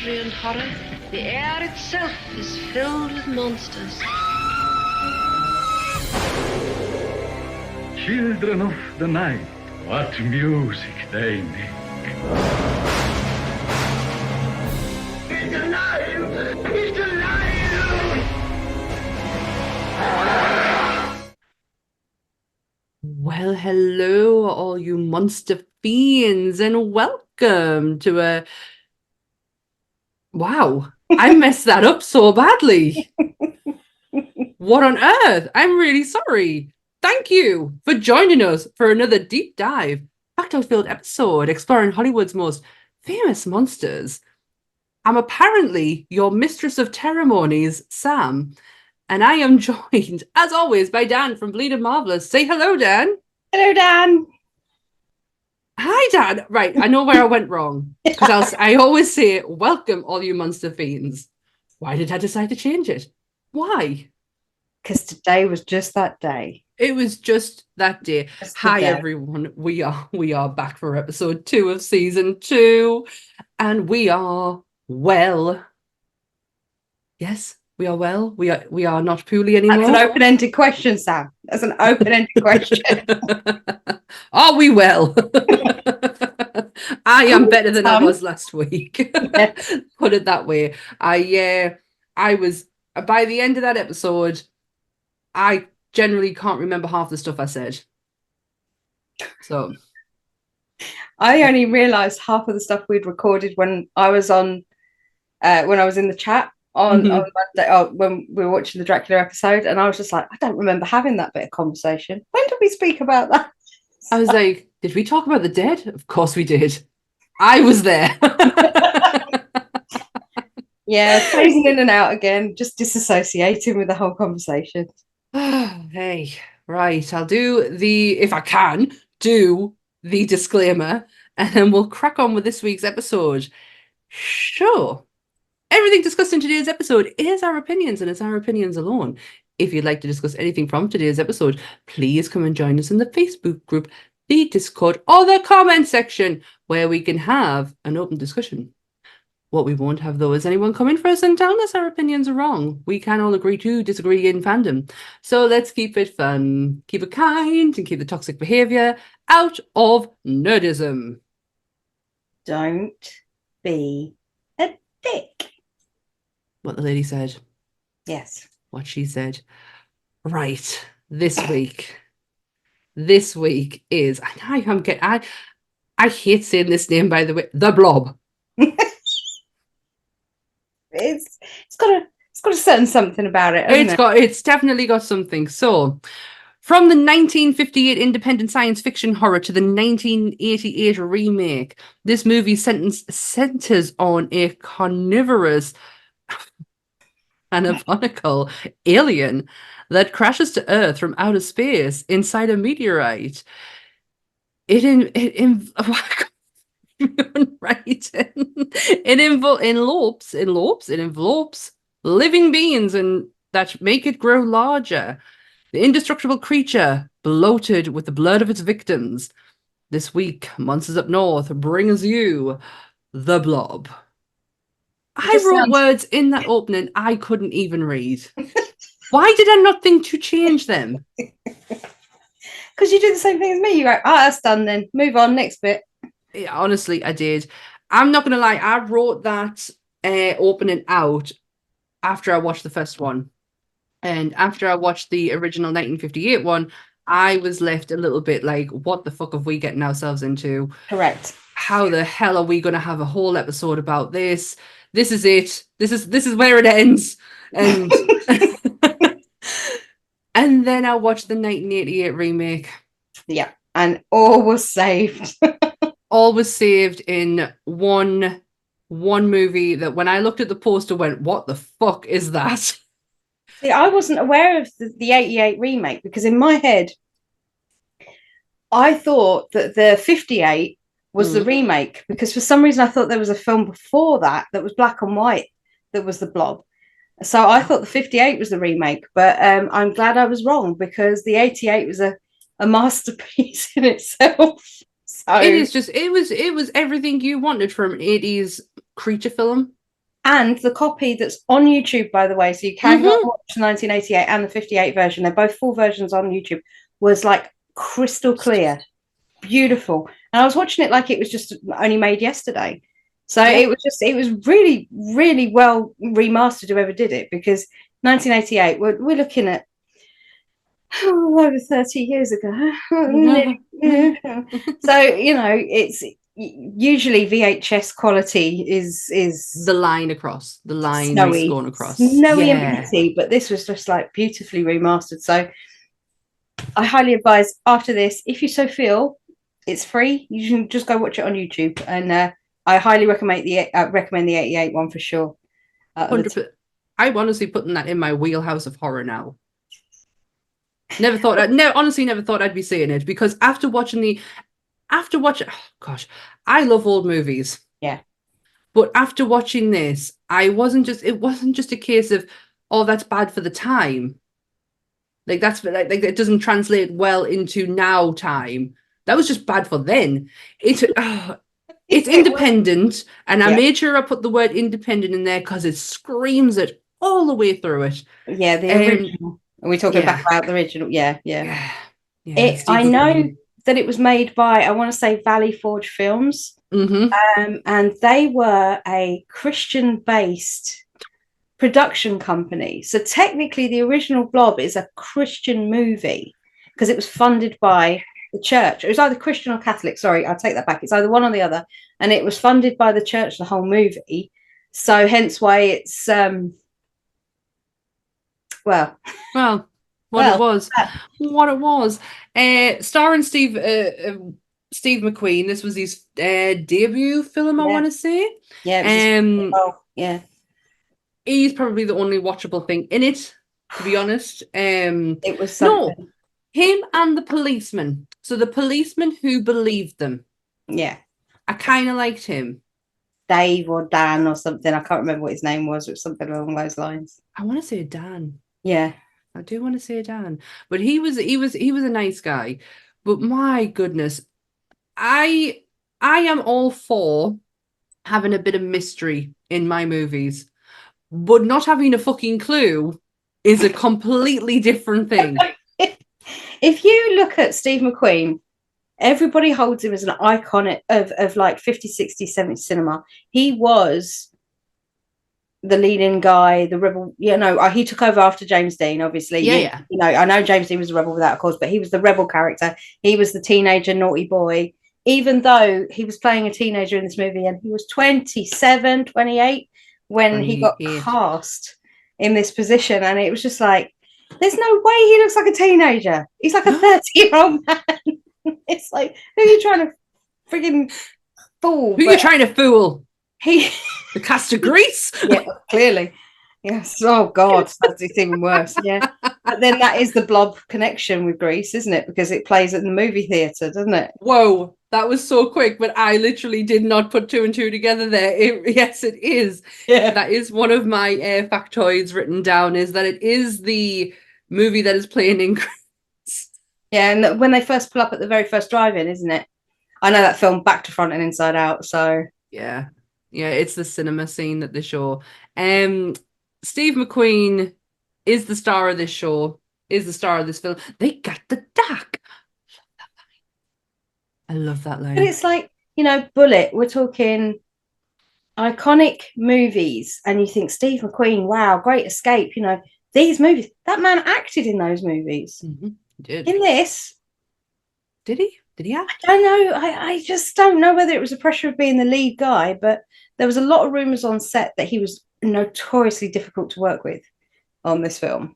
mystery and horror. The air itself is filled with monsters. Children of the night, what music they make. He's alive! He's alive! Well, hello, all you monster fiends, and welcome to a... Wow, I messed that up so badly. What on earth? I'm really sorry. Thank you for joining us for another deep dive, factoid-filled episode exploring Hollywood's most famous monsters. I'm apparently your mistress of ceremonies, Sam, and I am joined, as always, by Dan from Bleeding Marvelous. Say hello, Dan. Hello, Dan. Hi, Dan. Right, I know where I went wrong. Because I always say, welcome, all you monster fiends. Why did I decide to change it? Why? Because today was just that day. It was just that day. Just the Hi, day. everyone. We are back for episode 2 of season 2. And we are well. Yes, we are well. We are not poorly anymore. That's an open-ended question, Sam. That's an open-ended question. Are we well? I am better than I was last week. Put it that way. I was, by the end of that episode, I generally can't remember half the stuff I said. So I only realised half of the stuff we'd recorded when I was in the chat on Monday, when we were watching the Dracula episode, and I was just like, I don't remember having that bit of conversation. When did we speak about that? I was like, did we talk about the dead? Of course we did. I was there. Yeah, phasing in and out again, just disassociating with the whole conversation. Hey, right. I'll do if I can, do the disclaimer, and then we'll crack on with this week's episode. Sure. Everything discussed in today's episode is our opinions, and it's our opinions alone. If you'd like to discuss anything from today's episode, please come and join us in the Facebook group, the Discord, or the comment section, where we can have an open discussion. What we won't have, though, is anyone coming for us and telling us our opinions are wrong. We can all agree to disagree in fandom. So let's keep it fun, keep it kind, and keep the toxic behaviour out of nerdism. Don't be a dick. What the lady said. Yes. What she said. Right. This week is... I hate saying this name, by the way. The Blob. It's got a certain something about it, hasn't it? It's definitely got something. So, from the 1958 independent science fiction horror to the 1988 remake, this movie centers on a carnivorous anabolical alien that crashes to Earth from outer space inside a meteorite. It envelopes living beings and that make it grow larger. The indestructible creature, bloated with the blood of its victims. This week, Monsters Up North brings you The Blob. I wrote words in that opening I couldn't even read. Why did I not think to change them? Because you do the same thing as me. You go, that's done then. Move on, next bit. Yeah, honestly, I did. I'm not going to lie. I wrote that opening out after I watched the first one. And after I watched the original 1958 one, I was left a little bit like, what the fuck have we getting ourselves into? Correct. How the hell are we going to have a whole episode about this? This is it. This is where it ends. And and then I watched the 1988 remake. Yeah, and all was saved. All was saved in one movie that when I looked at the poster went, what the fuck is that? See, I wasn't aware of the 88 remake because in my head, I thought that the 58 was the remake because for some reason I thought there was a film before that was black and white that was The Blob. So I thought the 58 was the remake, but I'm glad I was wrong because the 88 was a masterpiece in itself. So it was everything you wanted from an 80s creature film. And the copy that's on YouTube, by the way, so you can go and watch the 1988 and the 58 version. They're both full versions on YouTube. Was like crystal clear, beautiful. And I was watching it like it was just only made yesterday. So it was really, really well remastered, whoever did it, because 1988, we're looking at over 30 years ago. So, it's usually VHS quality is the line across, the line snowy, is going across. Snowy and pretty, but this was just like beautifully remastered. So I highly advise after this, if you so feel, it's free. You can just go watch it on YouTube, and I highly recommend the 88 one for sure. 100%. I'm honestly putting that in my wheelhouse of horror now. Honestly, never thought I'd be seeing it, because after watching, oh gosh, I love old movies. Yeah. But after watching this, it wasn't just a case of, oh, that's bad for the time. Like that's like it doesn't translate well into now time. That was just bad for then. It's independent, and I made sure I put the word independent in there because it screams it all the way through it. Yeah, the original. Are we talking back about the original? Yeah. I know that it was made by, I want to say, Valley Forge Films, and they were a Christian-based production company. So technically, the original Blob is a Christian movie because it was funded by the church. It was either Christian or Catholic. Sorry, I'll take that back. It's either one or the other, and it was funded by the church, the whole movie. So hence why it's what it was. Starring Steve McQueen. This was his debut film, I want to say. Yeah. He's probably the only watchable thing in it, to be honest. It was something. Him and the policeman. So the policeman who believed them. Yeah. I kind of liked him. Dave or Dan or something. I can't remember what his name was, or something along those lines. I want to say Dan. Yeah. I do want to say Dan. But he was a nice guy. But my goodness, I am all for having a bit of mystery in my movies. But not having a fucking clue is a completely different thing. If you look at Steve McQueen, everybody holds him as an icon of like 50, 60, 70 cinema. He was the leading guy, the rebel. He took over after James Dean, obviously. Yeah. I know James Dean was a rebel without a cause, but he was the rebel character. He was the teenager, naughty boy, even though he was playing a teenager in this movie, and he was 27, 28 when he got cast in this position. And it was just like, there's no way he looks like a teenager. He's like a 30-year-old man. It's like, who are you trying to frigging fool? Who are you trying to fool? The cast of Grease? Yeah, clearly. Yes. Oh, God. It's even worse. Yeah. But then that is the Blob connection with Grease, isn't it? Because it plays at the movie theatre, doesn't it? Whoa. That was so quick, but I literally did not put two and two together there. Yes, it is. Yeah. That is one of my factoids written down, is that it is the movie that is playing in Grease. Yeah, and when they first pull up at the very first drive-in, isn't it? I know that film back to front and inside out, so... Yeah, it's the cinema scene that they show. Steve McQueen is the star of this show, is the star of this film. They got the duck. I love that line. But it's like, Bullet, we're talking iconic movies, and you think Steve McQueen, wow, great escape. These movies, that man acted in those movies. Mm-hmm. He did. In this. Did he? Did he act? I don't know. I just don't know whether it was the pressure of being the lead guy, but there was a lot of rumours on set that he was notoriously difficult to work with on this film.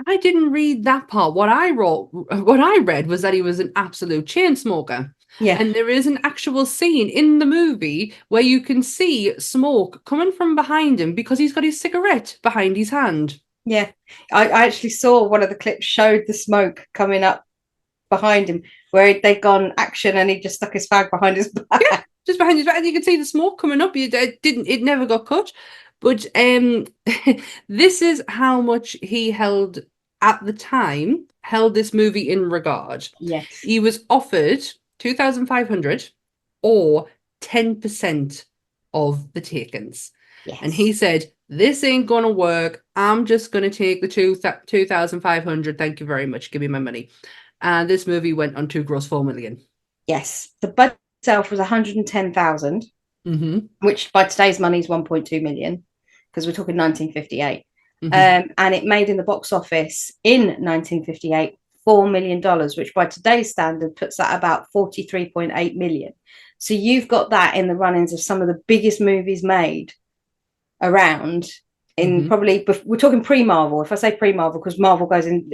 I didn't read that part. What I read was that he was an absolute chain smoker. Yeah. And there is an actual scene in the movie where you can see smoke coming from behind him because he's got his cigarette behind his hand. Yeah. I actually saw one of the clips showed the smoke coming up behind him where they'd gone action and he just stuck his fag behind his back. Yeah, just behind his back. And you can see the smoke coming up. It never got cut. But this is how much he held at the time, held this movie in regard. Yes. He was offered 2,500 or 10% of the takings. Yes. And he said, this ain't gonna work. I'm just gonna take the 2,500. Thank you very much. Give me my money. And this movie went on to gross 4 million. Yes. The budget itself was 110,000, which by today's money is 1.2 million, because we're talking 1958. And it made in the box office in 1958 $4 million, which by today's standard puts that about 43.8 million. So you've got that in the run-ins of some of the biggest movies made around in probably, we're talking pre-Marvel. If I say pre-Marvel, because Marvel goes in,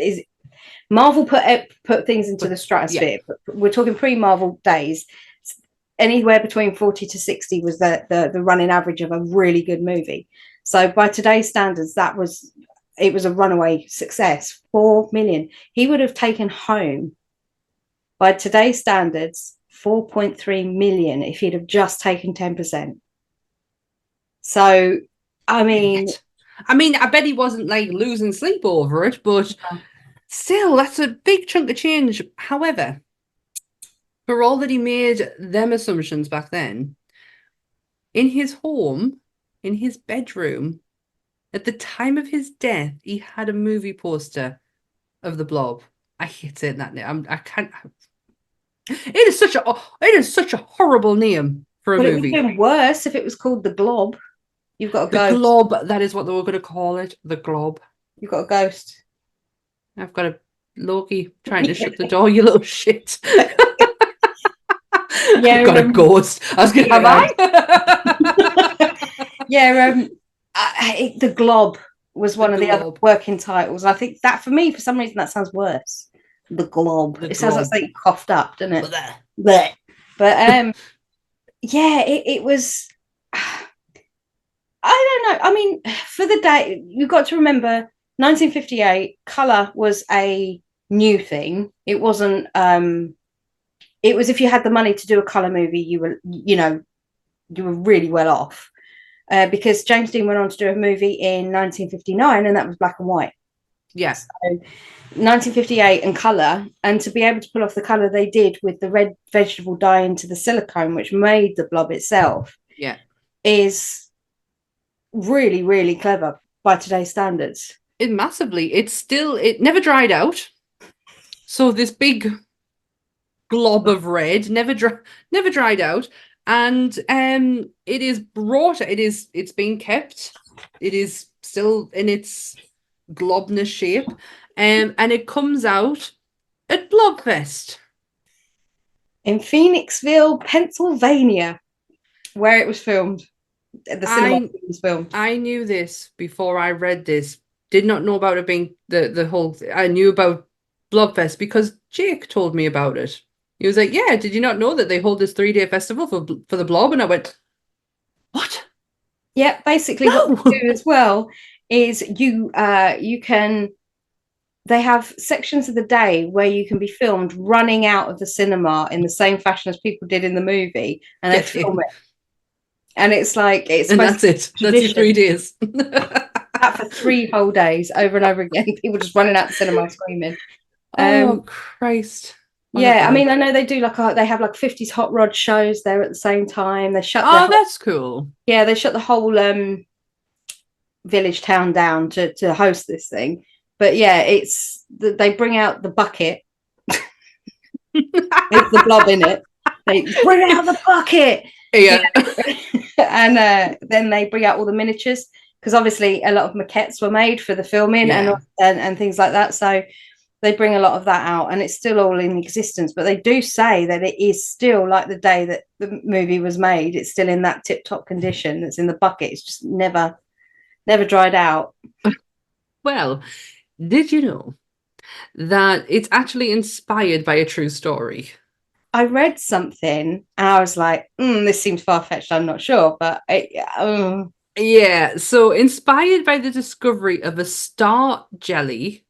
Marvel put things into the stratosphere, but we're talking pre-Marvel days. Anywhere between 40 to 60 was the running average of a really good movie. So by today's standards, it was a runaway success. 4 million. He would have taken home, by today's standards, 4.3 million if he'd have just taken 10%. So, I mean, I bet he wasn't like losing sleep over it, but still, that's a big chunk of change. However, for all that he made them assumptions back then, in his home, in his bedroom, at the time of his death, he had a movie poster of the Blob. I hate saying that name. I can't. It is such a horrible name for a movie. It would have been worse if it was called the Glob. You've got a ghost. The Glob. That is what they were going to call it. The Glob. You've got a ghost. I've got a Loki trying to shut the door. You little shit. Yeah, I've got a ghost. I was going to have Yeah, the Glob was one of the other working titles. I think that, for me, for some reason, that sounds worse. The Glob. It sounds like something coughed up, doesn't it? Blech. But yeah, it was. I don't know. I mean, for the day, you've got to remember, 1958, color was a new thing. It wasn't. It was, if you had the money to do a color movie, you were really well off. Because James Dean went on to do a movie in 1959, and that was black and white. Yes. So 1958 and colour, and to be able to pull off the colour they did with the red vegetable dye into the silicone, which made the Blob itself, is really, really clever by today's standards. It massively. It never dried out. So this big glob of red never dried out. And it's being kept. It is still in its globness shape. And it comes out at Blobfest. In Phoenixville, Pennsylvania, where it was filmed. The cinema was filmed. I knew this before I read this. Did not know about it being the whole thing. I knew about Blobfest because Jake told me about it. He was like, yeah, did you not know that they hold this 3-day festival for the Blob? And I went, what? Yeah, basically what they do as well is you can, they have sections of the day where you can be filmed running out of the cinema in the same fashion as people did in the movie, and they film it. And it's like, and that's it. That's your 3 days. That for 3 whole days, over and over again. People just running out the cinema screaming. Oh, Christ. Yeah, I mean, I know they do they have like 50s hot rod shows there at the same time. They shut. That's cool. Yeah, they shut the whole village town down to host this thing. But yeah, they bring out the bucket. It's the Blob in it. They bring out the bucket. Yeah. And then they bring out all the miniatures, because obviously a lot of maquettes were made for the filming and things like that. So they bring a lot of that out, and it's still all in existence. But they do say that it is still like the day that the movie was made. It's still in that tip-top condition. That's in the bucket. It's just never dried out. Well, did you know that it's actually inspired by a true story? I read something and I was like, this seems far-fetched. I'm not sure, but yeah. So inspired by the discovery of a star jelly.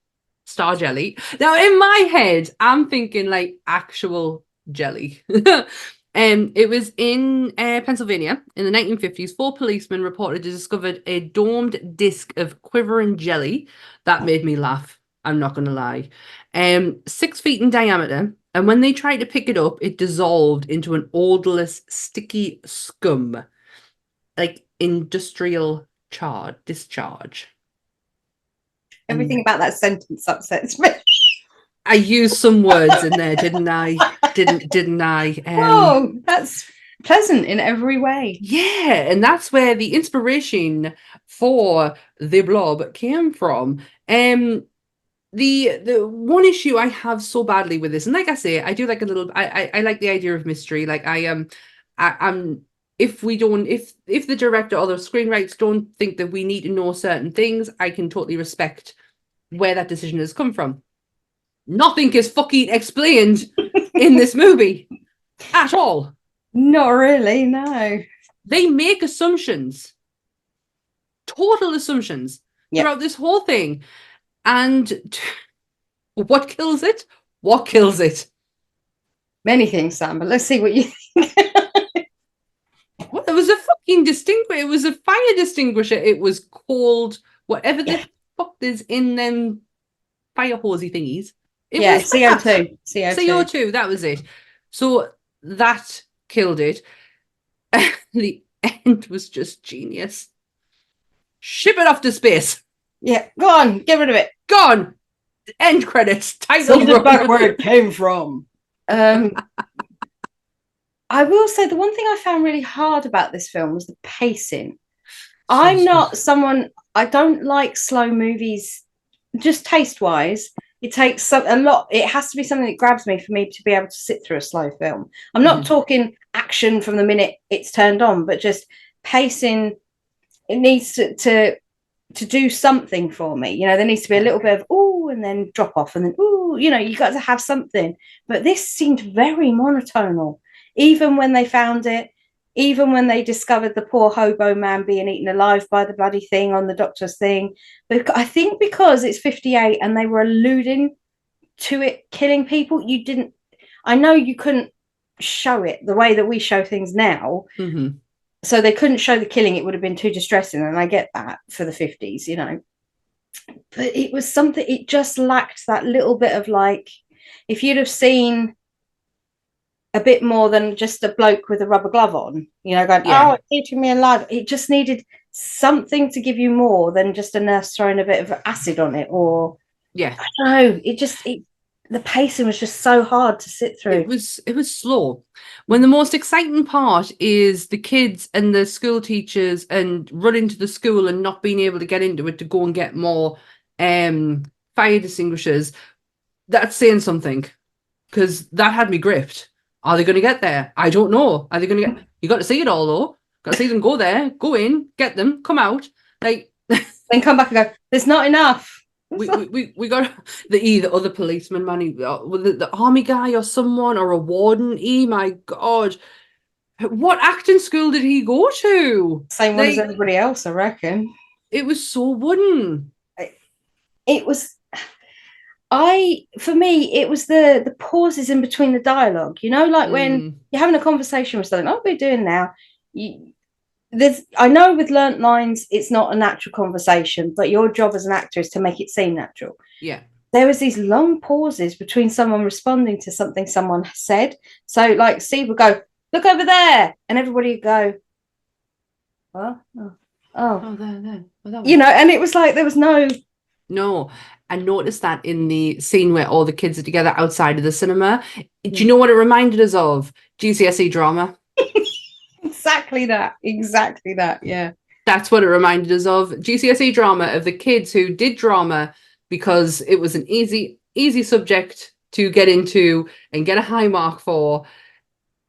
Now, in my head, I'm thinking like actual jelly. It was in Pennsylvania in the 1950s. 4 policemen reported to discovered a domed disc of quivering jelly. That made me laugh. I'm not going to lie. 6 feet in diameter. And when they tried to pick it up, it dissolved into an odorless, sticky scum. Like, industrial discharge. Everything about that sentence upsets me. I used some words in there, didn't I? Didn't I? Oh, that's pleasant in every way. Yeah, and that's where the inspiration for the Blob came from. The one issue I have so badly with this, and like I say, I do like a little. I like the idea of mystery. Like I'm. If the director or the screenwriters don't think that we need to know certain things, I can totally respect where that decision has come from. Nothing is fucking explained in this movie at all. Not really, no. They make assumptions, total assumptions throughout this whole thing. And what kills it? What kills it? Many things, Sam, but let's see what you think. Well, it was a fucking distinguisher. It was a fire distinguisher. It was called whatever the fuck is in them fire hosey thingies. It was CO2. CO2, that was it. So that killed it. The end was just genius. Ship it off to space. Yeah, go on, get rid of it. Gone. End credits. Title. Send it back where it came from. I will say the one thing I found really hard about this film was the pacing. I'm not someone, I don't like slow movies, just taste-wise. It takes a lot. It has to be something that grabs me for me to be able to sit through a slow film. I'm not talking action from the minute it's turned on, but just pacing. It needs to do something for me. You know, there needs to be a little bit of ooh, and then drop off, and then ooh. You know, you got to have something. But this seemed very monotonal. Even when they found it, even when they discovered the poor hobo man being eaten alive by the bloody thing on the doctor's thing. But I think because it's 58 and they were alluding to it killing people, I know you couldn't show it the way that we show things now. Mm-hmm. So they couldn't show the killing. It would have been too distressing. And I get that for the 50s, you know. But it was something, it just lacked that little bit of like, if you'd have seen a bit more than just a bloke with a rubber glove on, you know, going, oh, it's eating me alive. It just needed something to give you more than just a nurse throwing a bit of acid on it, or I don't know. The pacing was just so hard to sit through. It was slow. When the most exciting part is the kids and the school teachers and running to the school and not being able to get into it to go and get more fire extinguishers, that's saying something, because that had me gripped. Are they going to get there? I don't know. Are they going to get... You got to see it all, though. Got to see them go there, go in, get them, come out. Like, then come back and go, there's not enough. We got the other policeman, man, the army guy or someone, or a warden. My God. What acting school did he go to? Same one as everybody else, I reckon. It was so wooden. It was... for me, it was the pauses in between the dialogue, you know, like when you're having a conversation with something, what are we doing now? I know with learnt lines, it's not a natural conversation, but your job as an actor is to make it seem natural. Yeah. There was these long pauses between someone responding to something someone said. So like Steve would go, look over there. And everybody would go, what? There. You know, and it was like, there was no... I noticed that in the scene where all the kids are together outside of the cinema. Do you know what it reminded us of? GCSE drama. Exactly that, yeah. That's what it reminded us of. GCSE drama, of the kids who did drama because it was an easy subject to get into and get a high mark for.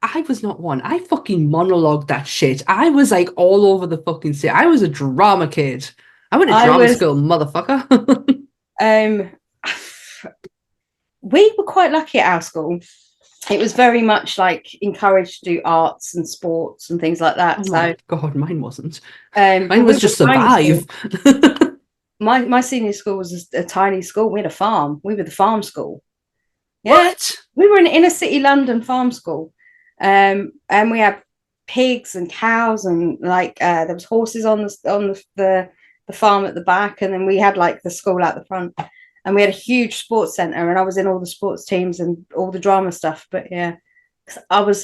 I was not one. I fucking monologued that shit. I was like all over the fucking city. I was a drama kid. I went to drama school, motherfucker. We were quite lucky at our school. It was very much like encouraged to do arts and sports and things like that. My God, mine wasn't. Mine was just survive. My senior school was a tiny school. We had a farm. We were the farm school. What? We were an inner city London farm school. And we had pigs and cows and like there was horses on the farm at the back, and then we had like the school out the front. And we had a huge sports centre, and I was in all the sports teams and all the drama stuff. But yeah, I was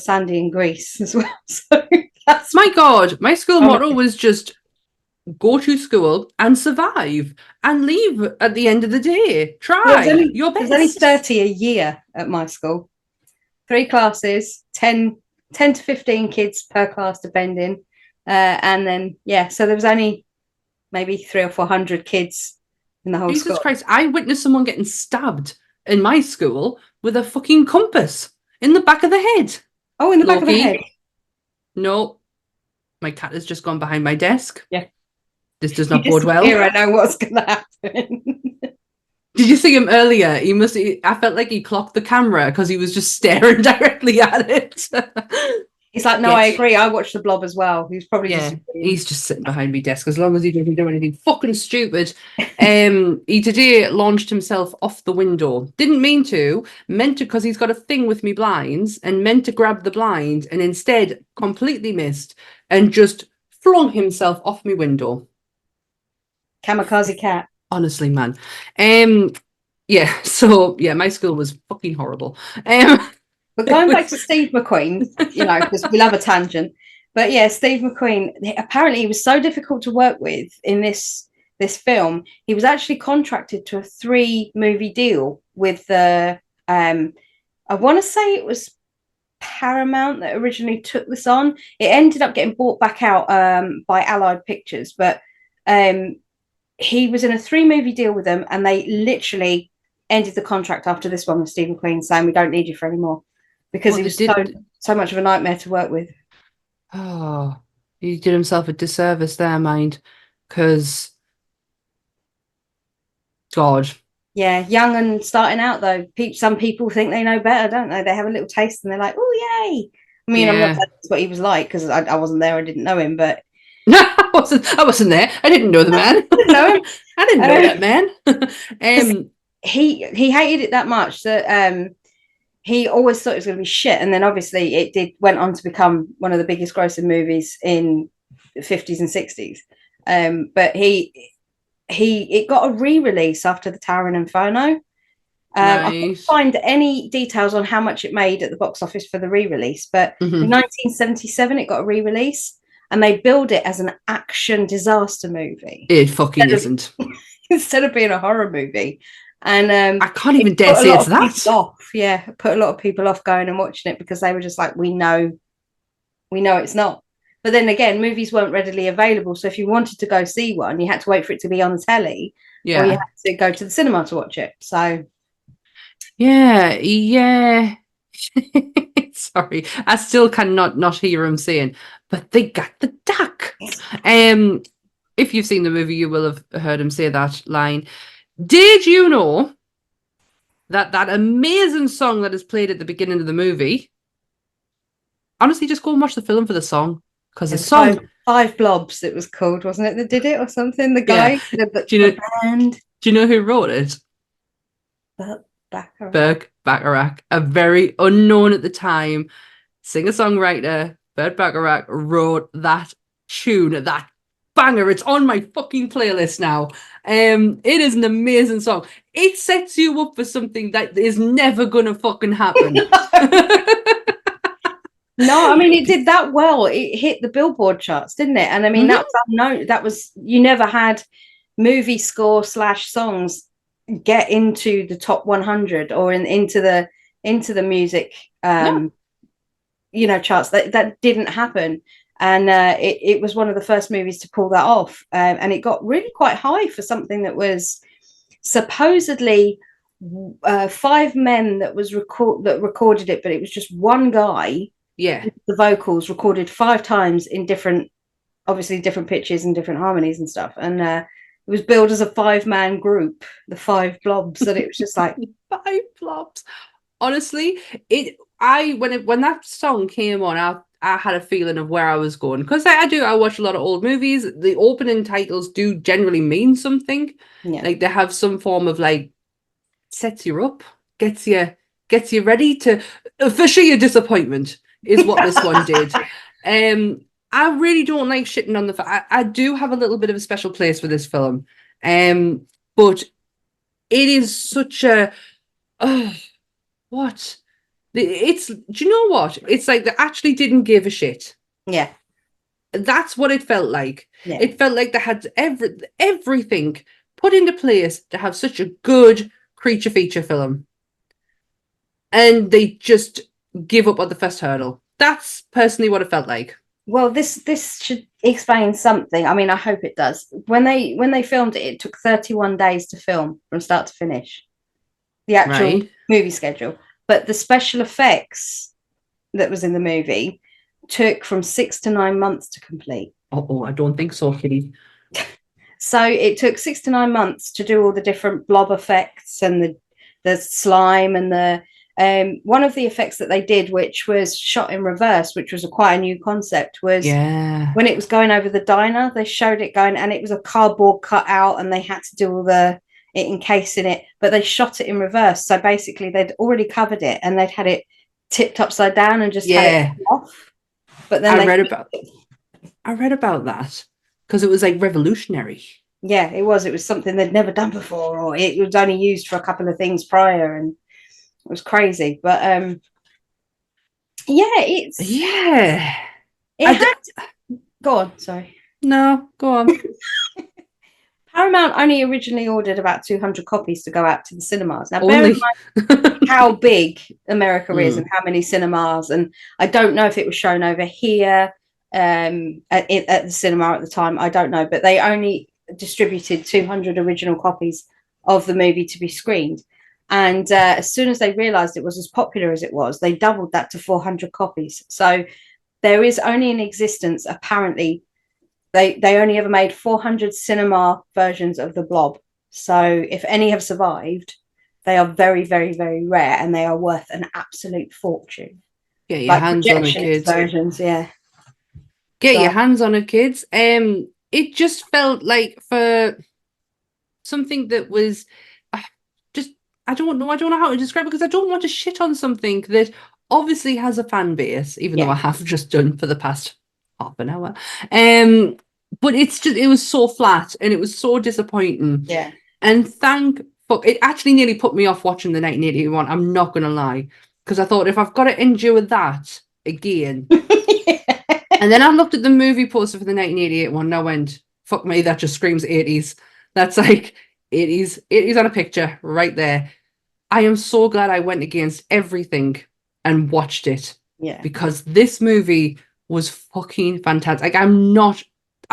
Sandy in Greece as well. So that's My God, my school motto was just go to school and survive and leave at the end of the day. Try your there's only best. 30 a year at my school. 3 classes, 10 to 15 kids per class, depending. And then, so there was only maybe 300 or 400 kids in the whole Jesus school. Christ, I witnessed someone getting stabbed in my school with a fucking compass in the back of the head. Oh, in the back of the head? No. My cat has just gone behind my desk. Yeah. This does not bode well. I know what's going to happen. Did you see him earlier? I felt like he clocked the camera because he was just staring directly at it. He's like, no, I agree. I watched the Blob as well. He's probably he's just sitting behind my desk as long as he doesn't do anything fucking stupid. He today launched himself off the window. Didn't mean to, meant to because he's got a thing with me blinds and meant to grab the blind and instead completely missed and just flung himself off my window. Kamikaze cat. Honestly, man. My school was fucking horrible. But going back to Steve McQueen, because we'll have a tangent. But yeah, Steve McQueen, apparently he was so difficult to work with in this film. He was actually contracted to a 3-movie deal with the, I want to say it was Paramount that originally took this on. It ended up getting bought back out by Allied Pictures, but he was in a 3-movie deal with them, and they literally ended the contract after this one with Steve McQueen, saying we don't need you for anymore because he was so much of a nightmare to work with. Oh, he did himself a disservice there, mind, because God. Yeah, young and starting out though. Some people think they know better, don't they? They have a little taste and they're like, "Oh, yay!" I mean, I'm not saying that's what he was like because I wasn't there. I didn't know him, but I wasn't there. I didn't know the man. I didn't know that man. He hated it that much that he always thought it was going to be shit, and then obviously it went on to become one of the biggest grossing movies in the 50s and 60s. But it got a re-release after the Towering Inferno. I couldn't find any details on how much it made at the box office for the re-release, but in 1977 it got a re-release, and they billed it as an action disaster movie. It fucking isn't. Instead of being a horror movie. And I can't even dare say it's that. It put a lot of people off going and watching it because they were just like, we know it's not. But then again, movies weren't readily available. So if you wanted to go see one, you had to wait for it to be on the telly, or you had to go to the cinema to watch it. So yeah. Sorry, I still cannot not hear him saying, but they got the duck. If you've seen the movie, you will have heard him say that line. Did you know that amazing song that is played at the beginning of the movie? Honestly, just go and watch the film for the song. Because the song... Five Blobs, it was called, wasn't it, that did it or something? The guy? Yeah. Do you know who wrote it? Burt Bacharach. A very unknown at the time singer-songwriter, Burt Bacharach, wrote that tune, that banger. It's on my fucking playlist now. It is an amazing song. It sets you up for something that is never gonna fucking happen. No, I mean it did that well. It hit the Billboard charts, didn't it? And I mean that was you never had movie score / songs get into the top 100 or into the music charts. That didn't happen. And it was one of the first movies to pull that off, and it got really quite high for something that was supposedly 5 men that recorded it, but it was just one guy. Yeah, the vocals recorded 5 times in different pitches and different harmonies and stuff, and it was billed as a 5-man group, the 5 Blobs, and it was just like 5 Blobs. Honestly, when that song came on, I had a feeling of where I was going because I watch a lot of old movies. The opening titles do generally mean something. Yeah. Like they have some form of like sets you up, gets you ready to officially your disappointment is what this one did. I really don't like shitting on the fact. I do have a little bit of a special place for this film, but it is such a what It's, do you know what? It's like they actually didn't give a shit. Yeah. That's what it felt like. Yeah. It felt like they had everything put into place to have such a good creature feature film. And they just give up on the first hurdle. That's personally what it felt like. Well, this should explain something. I mean, I hope it does. When they filmed it, it took 31 days to film from start to finish. The actual movie schedule. But the special effects that was in the movie took from 6 to 9 months to complete. Oh, I don't think so, Kitty. So it took 6 to 9 months to do all the different blob effects and the slime and the one of the effects that they did, which was shot in reverse, which was quite a new concept, was when it was going over the diner, they showed it going, and it was a cardboard cutout, and they had to do all it encasing it, but they shot it in reverse. So basically, they'd already covered it, and they'd had it tipped upside down and just had it off. But then I read about that because it was like revolutionary. Yeah, it was. It was something they'd never done before, or it was only used for a couple of things prior, and it was crazy. But go on, sorry. No, go on. Paramount only originally ordered about 200 copies to go out to the cinemas. Now, bear in mind how big America is and how many cinemas, and I don't know if it was shown over here at the cinema at the time. I don't know, but they only distributed 200 original copies of the movie to be screened. And as soon as they realized it was as popular as it was, they doubled that to 400 copies. So there is only in existence, apparently, they only ever made 400 cinema versions of the Blob. So if any have survived, they are very, very, very rare, and they are worth an absolute fortune. Get your hands on it, kids. Versions, yeah. Get your hands on it, kids. It just felt like for something that was I don't know how to describe it, because I don't want to shit on something that obviously has a fan base, even though I have just done for the past half an hour. But it was so flat and it was so disappointing. Yeah. And it actually nearly put me off watching the 1981. I'm not going to lie, because I thought, if I've got to endure that again. And then I looked at the movie poster for the 1988 one and I went, fuck me, that just screams 80s. That's like 80s on a picture right there. I am so glad I went against everything and watched it. Yeah. Because this movie was fucking fantastic. Like, I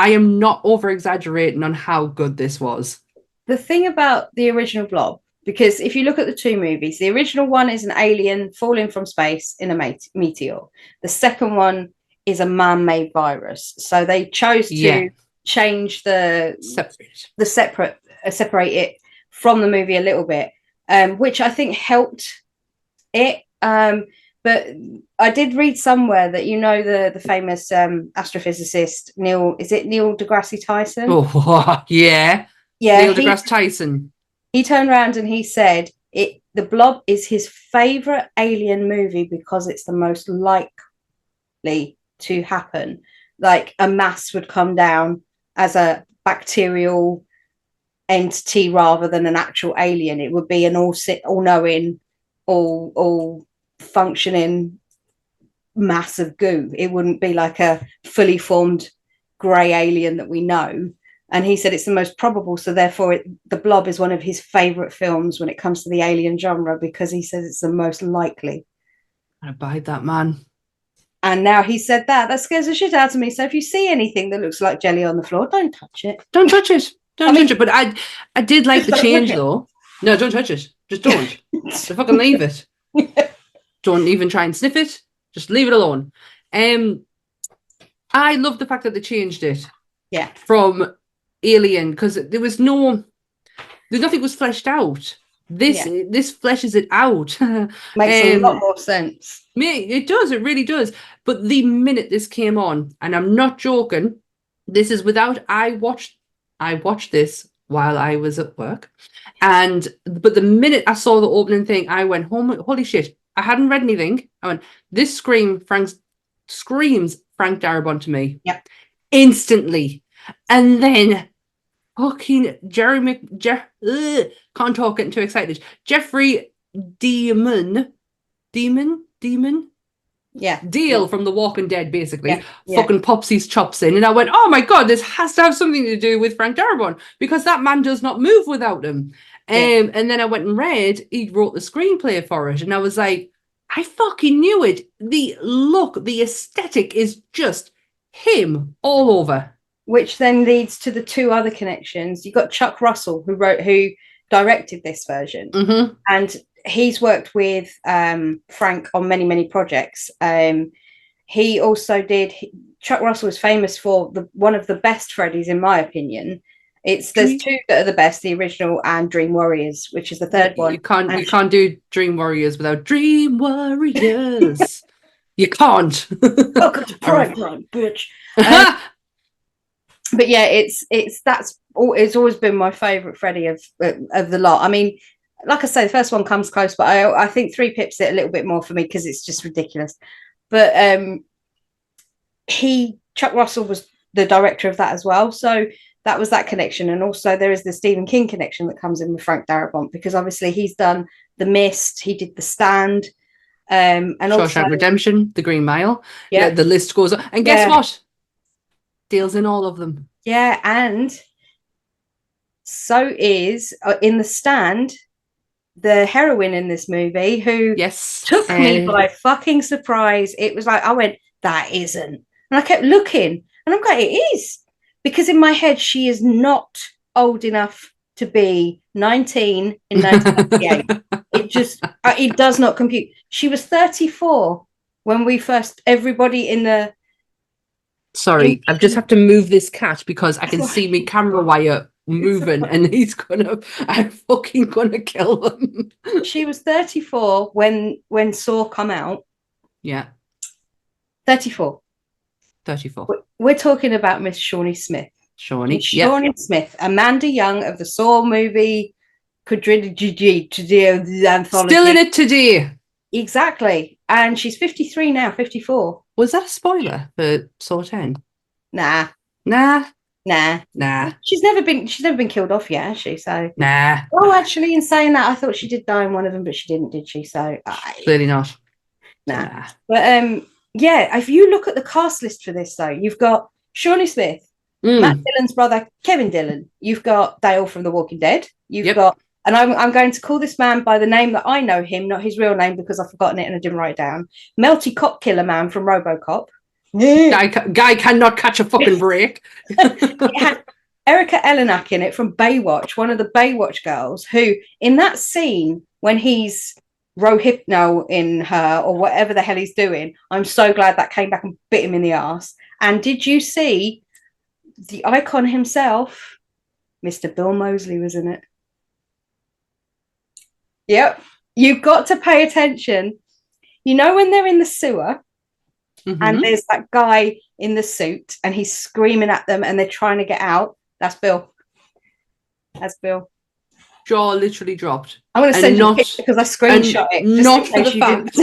am not over exaggerating on how good this was. The thing about the original Blob, because if you look at the two movies, the original one is an alien falling from space in a meteor. The second one is a man-made virus. So they chose to change separate it from the movie a little bit, which I think helped it. But I did read somewhere that, the famous astrophysicist Neil deGrasse Tyson? Oh, yeah. Yeah. Neil deGrasse Tyson. He turned around and he said the Blob is his favorite alien movie because it's the most likely to happen. Like, a mass would come down as a bacterial entity rather than an actual alien. It would be an all-knowing, all functioning mass of goo. It wouldn't be like a fully formed grey alien that we know. And he said it's the most probable, so therefore the Blob is one of his favourite films when it comes to the alien genre, because he says it's the most likely. I abide that, man. And now he said that scares the shit out of me. So if you see anything that looks like jelly on the floor, don't touch it. Don't touch it. Don't touch it. But I did like the change, though. No, don't touch it. Just don't. Just fucking leave it. Don't even try and sniff it. Just leave it alone. I love the fact that they changed it. Yeah. From Alien, because nothing was fleshed out. This fleshes it out. Makes a lot more sense. It does. It really does. But the minute this came on, and I'm not joking, this is without. I watched this while I was at work, but the minute I saw the opening thing, I went, holy shit! I hadn't read anything. I went, this screams Frank Darabont to me. Yep. Instantly, and then fucking can't talk, getting too excited. Jeffrey Demon, demon. Yeah. Dale from The Walking Dead, basically, Yeah. fucking pops his chops in. And I went, oh my God, this has to have something to do with Frank Darabont because that man does not move without him. And then I went and read, he wrote the screenplay for it. And I was like, I fucking knew it. The look, the aesthetic is just him all over. Which then leads to the two other connections. You got Chuck Russell, who directed this version. Mm-hmm. And he's worked with Frank on many projects. He also did. Chuck Russell is famous for one of the best Freddy's, in my opinion. There's two that are the best: the original and Dream Warriors, which is the third one. You can't do Dream Warriors without Dream Warriors. You can't. Welcome to Prime, bitch. But yeah, it's always been my favourite Freddy of the lot. I mean, like I say, the first one comes close, but I think 3 pips it a little bit more for me because it's just ridiculous. But Chuck Russell was the director of that as well, so that was that connection. And also there is the Stephen King connection that comes in with Frank Darabont because obviously he's done The Mist, he did The Stand, and Shawshank Redemption, The Green Mile. Yeah, the list goes on. And guess what? Deals in all of them. Yeah, and so is in The Stand the heroine in this movie, who took me by fucking surprise. It was like I went, that isn't, and I kept looking, and I'm going, it is, because in my head she is not old enough to be 19 in 1998. It does not compute. She was 34 when we first, everybody in the. Sorry, I just have to move this cat because I can see me camera wire moving and I'm fucking gonna kill them. She was 34 when Saw come out. Yeah. 34. We're talking about Miss Shawnee Smith. Shawnee Smith, Amanda Young of the Saw movie, the anthology. Still in it today. Exactly. And she's 53 now, 54. Was that a spoiler for Saw 10? Nah. She's never been killed off yet, has she? So nah. Oh, actually, in saying that, I thought she did die in one of them, but she didn't, did she? So clearly not. Nah. But yeah, if you look at the cast list for this, though, you've got Shawnee Smith, Matt Dillon's brother, Kevin Dillon. You've got Dale from The Walking Dead. You've got, and I'm going to call this man by the name that I know him, not his real name because I've forgotten it and I didn't write it down. Melty Cop Killer Man from RoboCop. Guy cannot catch a fucking break. It had Erica Eleniak in it from Baywatch, one of the Baywatch girls, who in that scene when he's Rohypnol in her or whatever the hell he's doing, I'm so glad that came back and bit him in the ass. And did you see the icon himself? Mr. Bill Moseley was in it. Yep. You've got to pay attention. You know when they're in the sewer and there's that guy in the suit and he's screaming at them and they're trying to get out? That's Bill. Jaw literally dropped. I want to send you a picture because I screenshot it. Not for the fact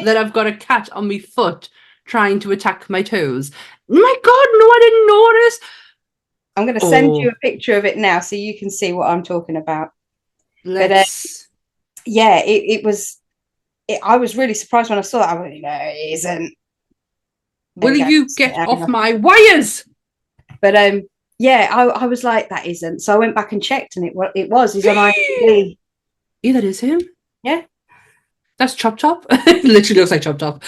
that I've got a cat on my foot trying to attack my toes. My God, no, I didn't notice. I'm going to send you a picture of it now so you can see what I'm talking about. Yeah, it was. I was really surprised when I saw that. I went, no, it isn't. Will you get off my wires? But yeah, I was like, that isn't. So I went back and checked, and it was. He's on IMDb. Yeah, that is him. Yeah, that's Chop Chop. It literally looks like Chop Chop.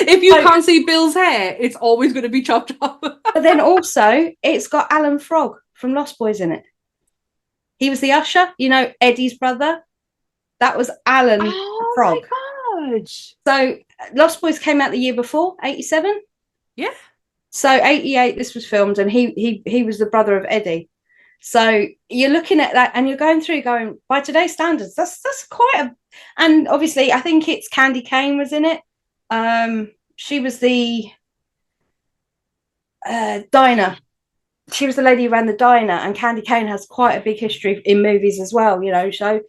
If you can't see Bill's hair, it's always going to be Chop Chop. But then also, it's got Alan Frog from Lost Boys in it. He was the usher, you know, Eddie's brother. That was Alan Frog. Oh my God. So Lost Boys came out the year before, 87. Yeah. So 88, this was filmed, and he was the brother of Eddie. So you're looking at that, and you're going through, going by today's standards, that's quite a. And obviously, I think it's Candy Kane was in it. She was the diner. She was the lady who ran the diner, and Candy Kane has quite a big history in movies as well, you know. So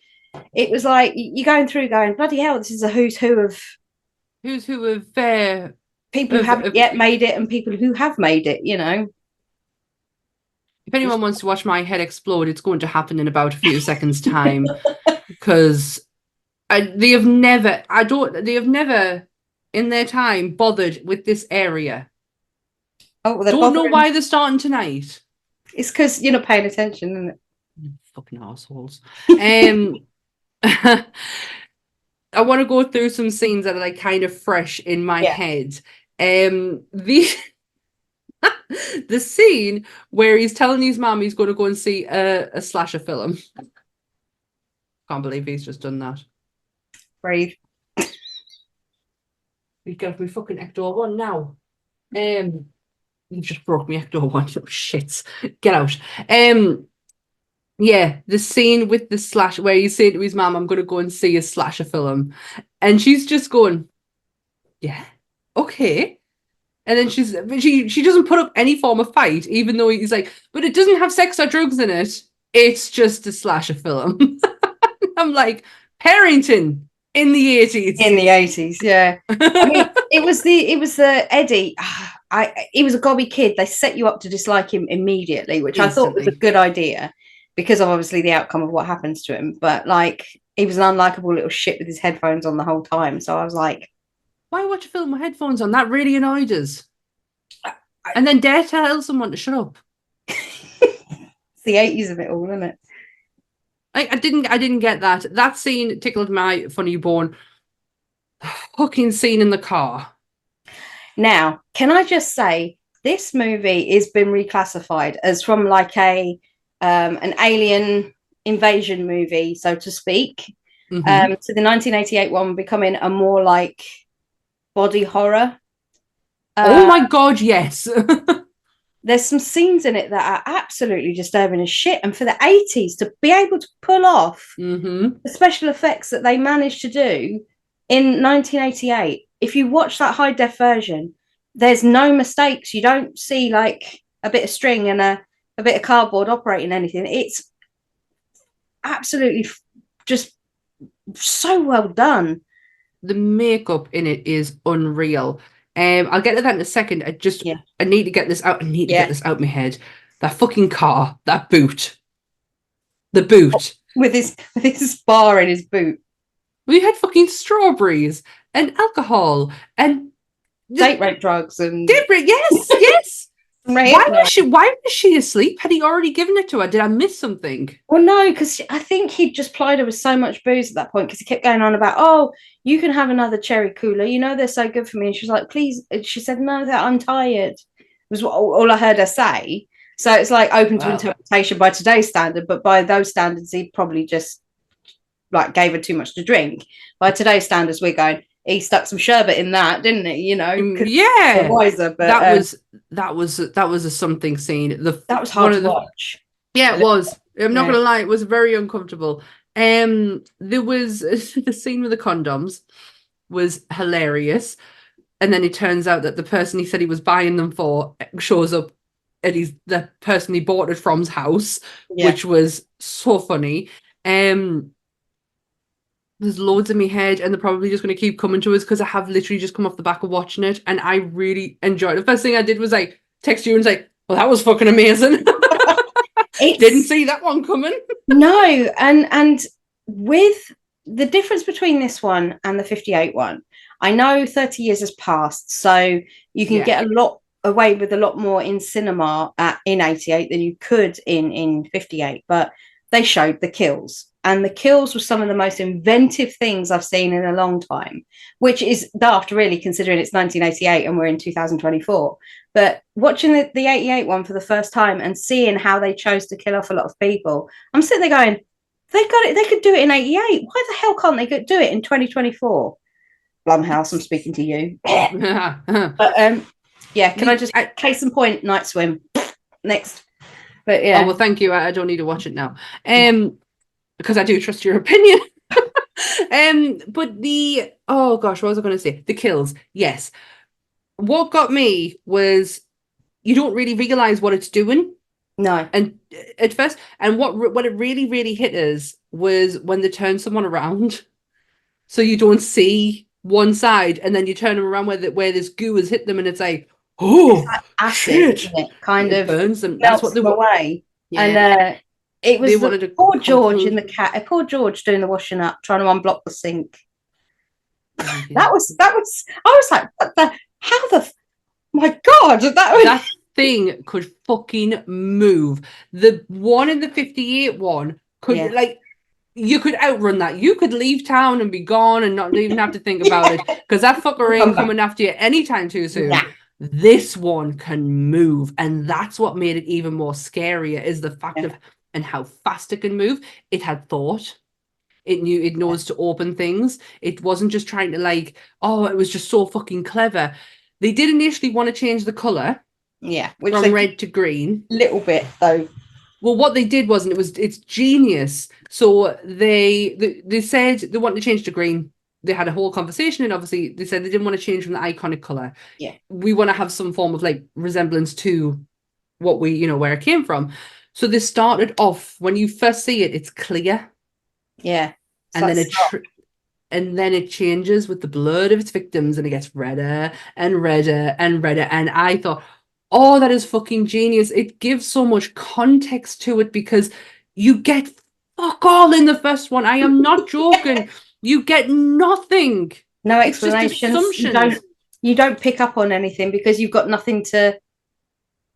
it was like you're going through, going bloody hell, this is a who's who of people who haven't yet made it and people who have made it, you know. If anyone wants to watch my head explode, it's going to happen in about a few seconds' time because They have never. They have never, in their time, bothered with this area. Oh, well, they're Don't know bothering. why they're starting tonight. It's because you're not paying attention, isn't it? Fucking assholes. I want to go through some scenes that are like kind of fresh in my Yeah. head. The the scene where he's telling his mum he's going to go and see a slasher film. Can't believe he's just done that. Breathe. You got me fucking Ecto 1 now. You just broke me Ecto 1. Oh, shit. Get out. Yeah, the scene with the slash where he's saying to his mum, I'm going to go and see a slasher film. And she's just going, yeah, okay. And then she doesn't put up any form of fight, even though he's like, but it doesn't have sex or drugs in it. It's just a slasher film. I'm like, parenting in the 80s. In the 80s, yeah. I mean, it was the Eddie. He was a gobby kid. They set you up to dislike him immediately, which I thought was a good idea because of obviously the outcome of what happens to him. But like, he was an unlikable little shit with his headphones on the whole time. So I was like, why watch a film with headphones on? That really annoyed us. And then dare tell someone to shut up. It's the 80s of it all, isn't it? I didn't get that. That scene tickled my funny bone. Fucking scene in the car. Now, can I just say this movie has been reclassified as from like an alien invasion movie, so to speak, to the 1988 one becoming a more like body horror. Oh my god, yes. There's some scenes in it that are absolutely disturbing as shit. And for the 80s to be able to pull off the special effects that they managed to do in 1988, if you watch that high def version, there's no mistakes. You don't see like a bit of string and a bit of cardboard operating anything. It's absolutely just so well done. The makeup in it is unreal. I'll get to that in a second. I need to get this out. I need to get this out of my head. That fucking car, that boot. The boot. With his bar in his boot. We had fucking strawberries and alcohol and date rape drugs and yes. Why was she asleep? Had he already given it to her? Did I miss something? Well, no, because I think he'd just plied her with so much booze at that point because he kept going on about, oh, you can have another cherry cooler. You know they're so good for me. And she was like, please. And she said, no, that I'm tired. Was all I heard her say. So it's like open to interpretation by today's standard, but by those standards, he probably just like gave her too much to drink. By today's standards, we're going, he stuck some sherbet in that, didn't he? You know, yeah. Wiser, but that was a something scene. That was hard to watch. Yeah, it was. I'm not gonna lie, it was very uncomfortable. There was the scene with the condoms was hilarious, and then it turns out that the person he said he was buying them for shows up, and he's the person he bought it from's house, which was so funny. There's loads in my head, and they're probably just going to keep coming to us because I have literally just come off the back of watching it, and I really enjoyed it. The first thing I did was like text you and say, "Well, that was fucking amazing." Didn't see that one coming. No, and with the difference between this one and the 58 one, I know 30 years has passed, so you can get a lot away with a lot more in cinema in 88 than you could in 58, but they showed the kills. And the kills were some of the most inventive things I've seen in a long time, which is daft, really, considering it's 1988 and we're in 2024. But watching the 88 one for the first time and seeing how they chose to kill off a lot of people, I'm sitting there going, they got it. They could do it in 88. Why the hell can't they do it in 2024? Blumhouse, I'm speaking to you. But can I just case in point, Night Swim next? But yeah. Oh well, thank you. I don't need to watch it now. Because I do trust your opinion. But what was I going to say? The kills, yes. What got me was you don't really realize what it's doing. No. And at first, and what it really, really hit us was when they turn someone around. So you don't see one side, and then you turn them around where this goo has hit them, and it's like, oh, it's like acid, shit. Isn't it? Kind of burns them. That's what they were away. Yeah. And It was They the wanted to poor George in the conclude. cat, poor George doing the washing up, trying to unblock the sink. Oh, yeah. That was. I was like, what the? How the? My God, that was. That thing could fucking move. The one in the 58 one could Yeah. like you could outrun that. You could leave town and be gone and not even have to think about it because that fucker ain't coming after you anytime too soon. Nah. This one can move, and that's what made it even more scarier is the fact of and how fast it can move. It had thought. It knows to open things. It wasn't just trying to like, oh, it was just so fucking clever. They did initially want to change the color Which from they red to green. little bit though. Well, what they did wasn't. It's genius. So they said they wanted to change to green. They had a whole conversation, and obviously they said they didn't want to change from the iconic color. Yeah. We want to have some form of like resemblance to what we, where it came from. So they started off when you first see it, it's clear. Yeah. And then it changes with the blood of its victims and it gets redder and redder and redder. And I thought, oh, that is fucking genius. It gives so much context to it because you get fuck all in the first one. I am not joking. You get nothing. No It's just explanations. assumptions. You don't pick up on anything because you've got nothing to.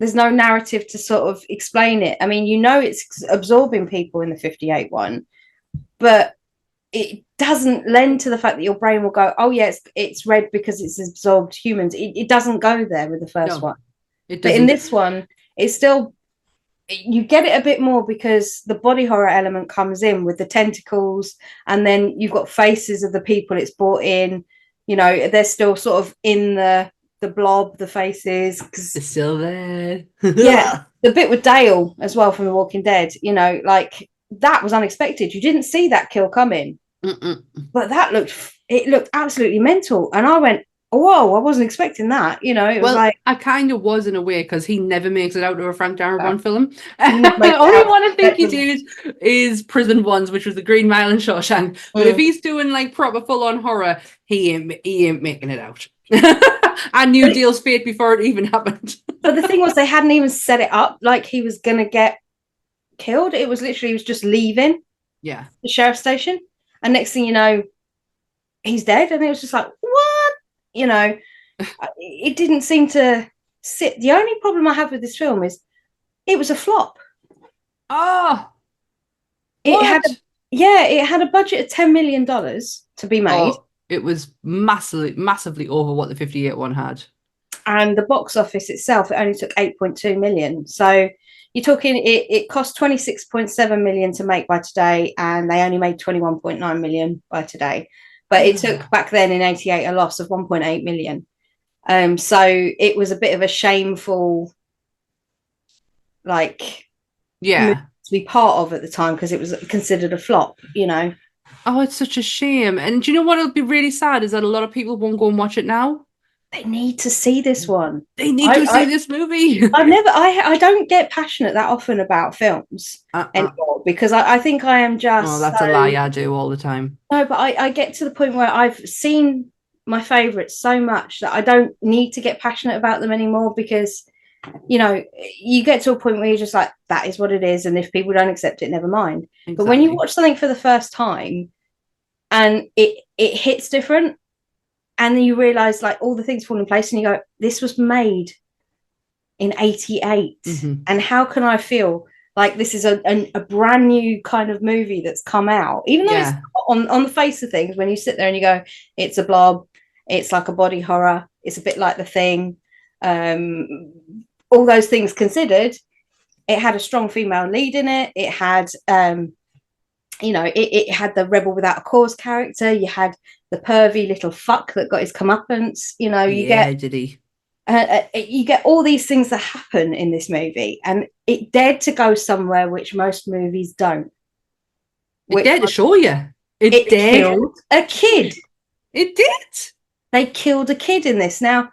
There's no narrative to sort of explain it. I mean, it's absorbing people in the 58 one, but it doesn't lend to the fact that your brain will go, oh yeah, it's red because it's absorbed humans. It doesn't go there with the first one. It doesn't. But in this one, it's still, you get it a bit more because the body horror element comes in with the tentacles, and then you've got faces of the people it's brought in. They're still sort of in the blob, the faces. They're still there. Yeah, the bit with Dale as well from The Walking Dead, like that was unexpected. You didn't see that kill coming. But it looked absolutely mental. And I went, whoa, I wasn't expecting that. It was like, I kind of was in a way because he never makes it out of a Frank Darabont film. Only one I think he did is Prison Ones, which was the Green Mile and Shawshank. But if he's doing like proper full-on horror, he ain't making it out. I knew Deal's fate before it even happened. But the thing was, they hadn't even set it up like he was gonna get killed. It was literally, he was just leaving the sheriff's station, and next thing you know, he's dead. And it was just like, what? It didn't seem to sit. The only problem I have with this film is it was a flop. It had a budget of $10 million to be made. It was massively over what the 58 one had. And the box office itself, it only took 8.2 million. So you're talking, it cost 26.7 million to make by today, and they only made 21.9 million by today. But it took back then in 88 a loss of 1.8 million. So it was a bit of a shameful, to be part of at the time, because it was considered a flop, Oh, it's such a shame. And do you know what will be really sad is that a lot of people won't go and watch it now. They need to see this one. They need to see this movie. I don't get passionate that often about films anymore, because I think I am just. Oh, that's a lie. I do all the time. No, but I get to the point where I've seen my favourites so much that I don't need to get passionate about them anymore, because, you get to a point where you're just like, that is what it is. And if people don't accept it, never mind. Exactly. But when you watch something for the first time and it hits different, and then you realise like all the things fall in place, and you go, this was made in 88. And how can I feel like this is a brand new kind of movie that's come out, even though it's on the face of things, when you sit there and you go, it's a blob, it's like a body horror, it's a bit like The Thing, all those things considered, it had a strong female lead in it. It had it had the rebel without a cause character. You had the pervy little fuck that got his comeuppance. You get all these things that happen in this movie, and it dared to go somewhere which most movies don't. It dared to show you. It killed a kid. It did. They killed a kid in this. Now,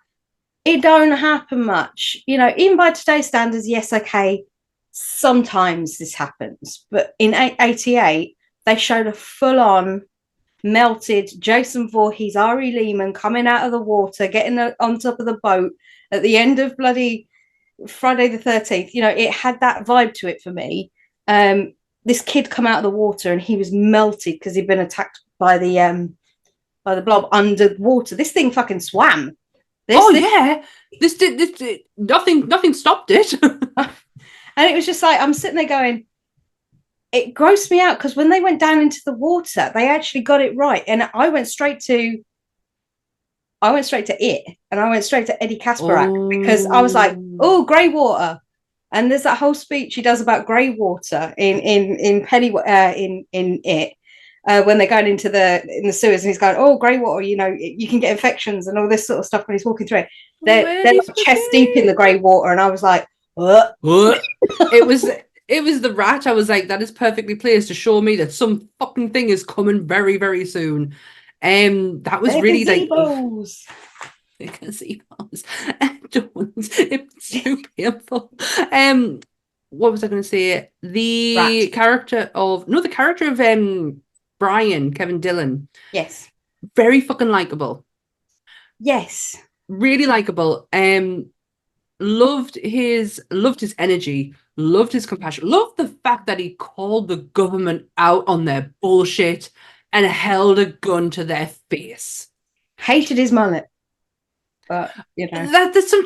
it don't happen much. Even by today's standards, yes, okay, sometimes this happens. But in 88, they showed a full-on melted Jason Voorhees, Ari Lehman coming out of the water, getting on top of the boat at the end of bloody Friday the 13th. It had that vibe to it for me. this kid come out of the water and he was melted because he'd been attacked by the blob underwater. This thing fucking swam. Yeah. This did nothing stopped it. And it was just like, I'm sitting there going, it grossed me out because when they went down into the water, they actually got it right. And I went straight to it, and I went straight to Eddie Kasparak because I was like, oh, grey water. And there's that whole speech he does about grey water in Penny in it. When they're going into the sewers, and he's going, oh, grey water, you can get infections and all this sort of stuff when he's walking through it. They're like chest deep in the grey water, and I was like, what? It was the rat. I was like, that is perfectly placed to show me that some fucking thing is coming very, very soon. That was really gazebos. Like gazebos. It's so painful. What was I going to say? The character of Brian, Kevin Dillon. Yes. Very fucking likable. Yes. Really likable. Loved his energy, loved his compassion, loved the fact that he called the government out on their bullshit and held a gun to their face. Hated his mullet. But there's some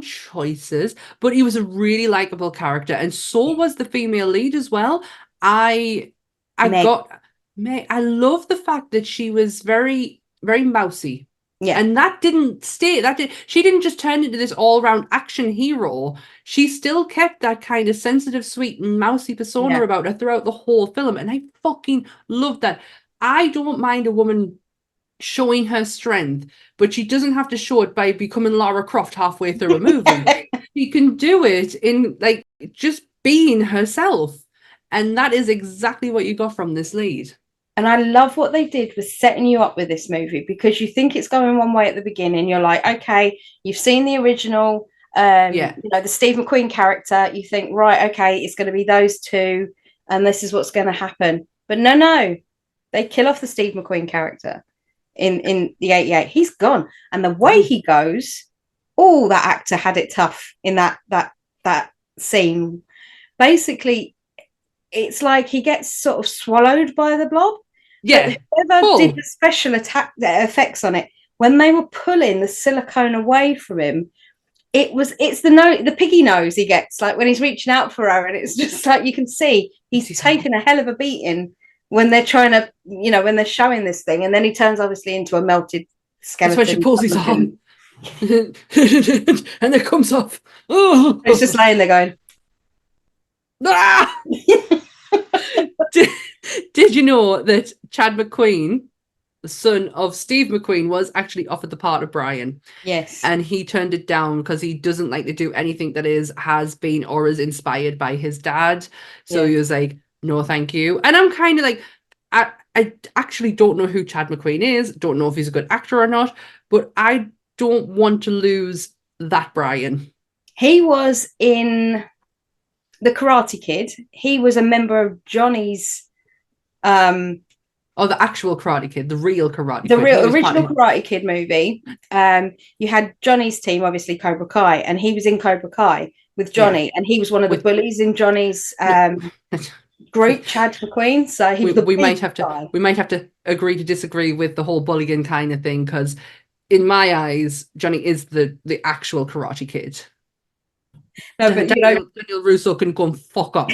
choices, but he was a really likable character, and so was the female lead as well. I love the fact that she was very, very mousy. Yeah. And that didn't stay. She didn't just turn into this all-round action hero. She still kept that kind of sensitive, sweet, and mousy persona about her throughout the whole film. And I fucking love that. I don't mind a woman showing her strength, but she doesn't have to show it by becoming Lara Croft halfway through a movie. She can do it in just being herself. And that is exactly what you got from this lead. And I love what they did with setting you up with this movie, because you think it's going one way at the beginning. You're like, okay, you've seen the original, the Steve McQueen character. You think, right, okay, it's going to be those two, and this is what's going to happen. But no, they kill off the Steve McQueen character in the 88. He's gone, and the way he goes, that actor had it tough in that scene. Basically, it's like he gets sort of swallowed by the blob. Yeah, whoever did the special effects on it, when they were pulling the silicone away from him, it's the piggy nose he gets, like when he's reaching out for her, and it's just like you can see he's taken a hell of a beating when they're trying to, when they're showing this thing, and then he turns obviously into a melted skeleton. That's when she pulls his arm, and it comes off. Oh, it's just laying there going. Ah! Did you know that Chad McQueen, the son of Steve McQueen, was actually offered the part of Brian? Yes. And he turned it down because he doesn't like to do anything that has been or is inspired by his dad. So he was like, no, thank you. And I'm kind of like, I actually don't know who Chad McQueen is. Don't know if he's a good actor or not. But I don't want to lose that Brian. He was in The Karate Kid. He was a member of Johnny's the actual Karate Kid, the real Karate Kid. The original Karate Kid movie. You had Johnny's team, obviously Cobra Kai, and he was in Cobra Kai with Johnny, and he was one of the bullies in Johnny's group, Chad McQueen. So we might have to agree to disagree with the whole bullying kind of thing, because in my eyes, Johnny is the actual Karate Kid. No, but Daniel Russo can go and fuck off.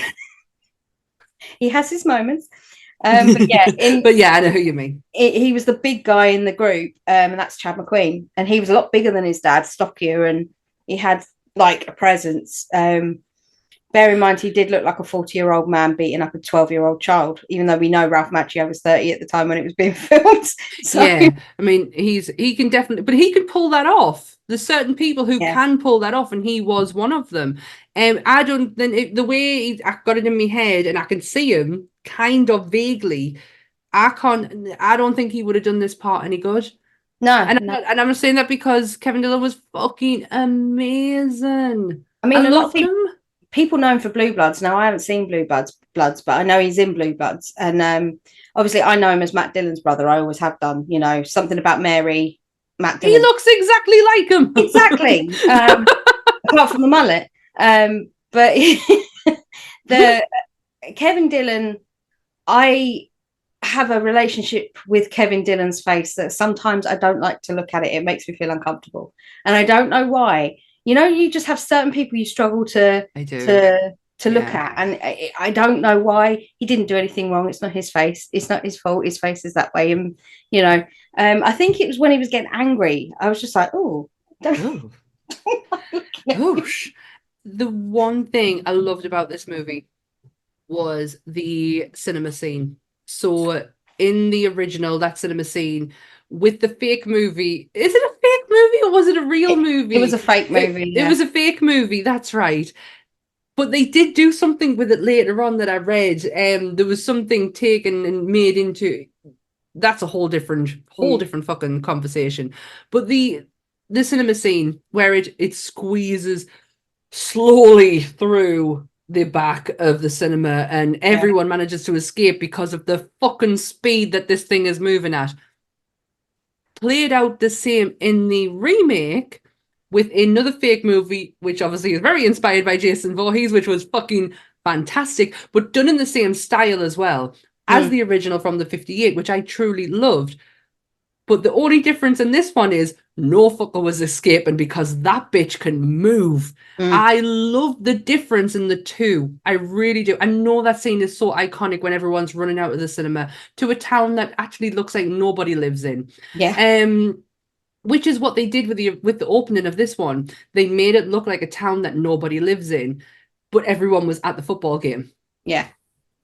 He has his moments. But yeah, I know who you mean. He was the big guy in the group, and that's Chad McQueen, and he was a lot bigger than his dad, stockier, and he had like a presence. Bear in mind, he did look like a 40-year-old man beating up a 12-year-old child, even though we know Ralph Macchio was 30 at the time when it was being filmed. So. Yeah, I mean, he can definitely, but he can pull that off. There's certain people who can pull that off, and he was one of them. I don't. Then the way I got it in my head, and I can see him kind of vaguely. I don't think he would have done this part any good. No, and I'm not saying that because Kevin Dillon was fucking amazing. I mean, I loved him. People know him for Blue Bloods. Now, I haven't seen Blue Bloods, but I know he's in Blue Bloods, and obviously I know him as Matt Dillon's brother. I always have done. Something about Mary. Matt Dillon. He looks exactly like him. Exactly. Apart from the mullet. But Kevin Dillon, I have a relationship with Kevin Dillon's face that sometimes I don't like to look at it. It makes me feel uncomfortable. And I don't know why. You know, you just have certain people you struggle to I do. to look at. And I don't know why. He didn't do anything wrong. It's not his face. It's not his fault. His face is that way. And, you know, I think it was when he was getting angry. I was just like, oh, don't. Oh. The one thing I loved about this movie was the cinema scene. So in the original, that cinema scene with the fake movie, is it a fake movie or was it a real movie? It was a fake movie. It was a fake movie, that's right. But they did do something with it later on that I read. There was something taken and made into, that's a whole different fucking conversation. But the cinema scene where it squeezes slowly through the back of the cinema and everyone manages to escape because of the fucking speed that this thing is moving at. Played out the same in the remake with another fake movie, which obviously is very inspired by Jason Voorhees, which was fucking fantastic, but done in the same style as well as the original from the 58, which I truly loved. But the only difference in this one is no fucker was escaping because that bitch can move. I love the difference in the two. I really do. I know that scene is so iconic when everyone's running out of the cinema to a town that actually looks like nobody lives in. Yeah. Which is what they did with the opening of this one. They made it look like a town that nobody lives in, but everyone was at the football game. Yeah.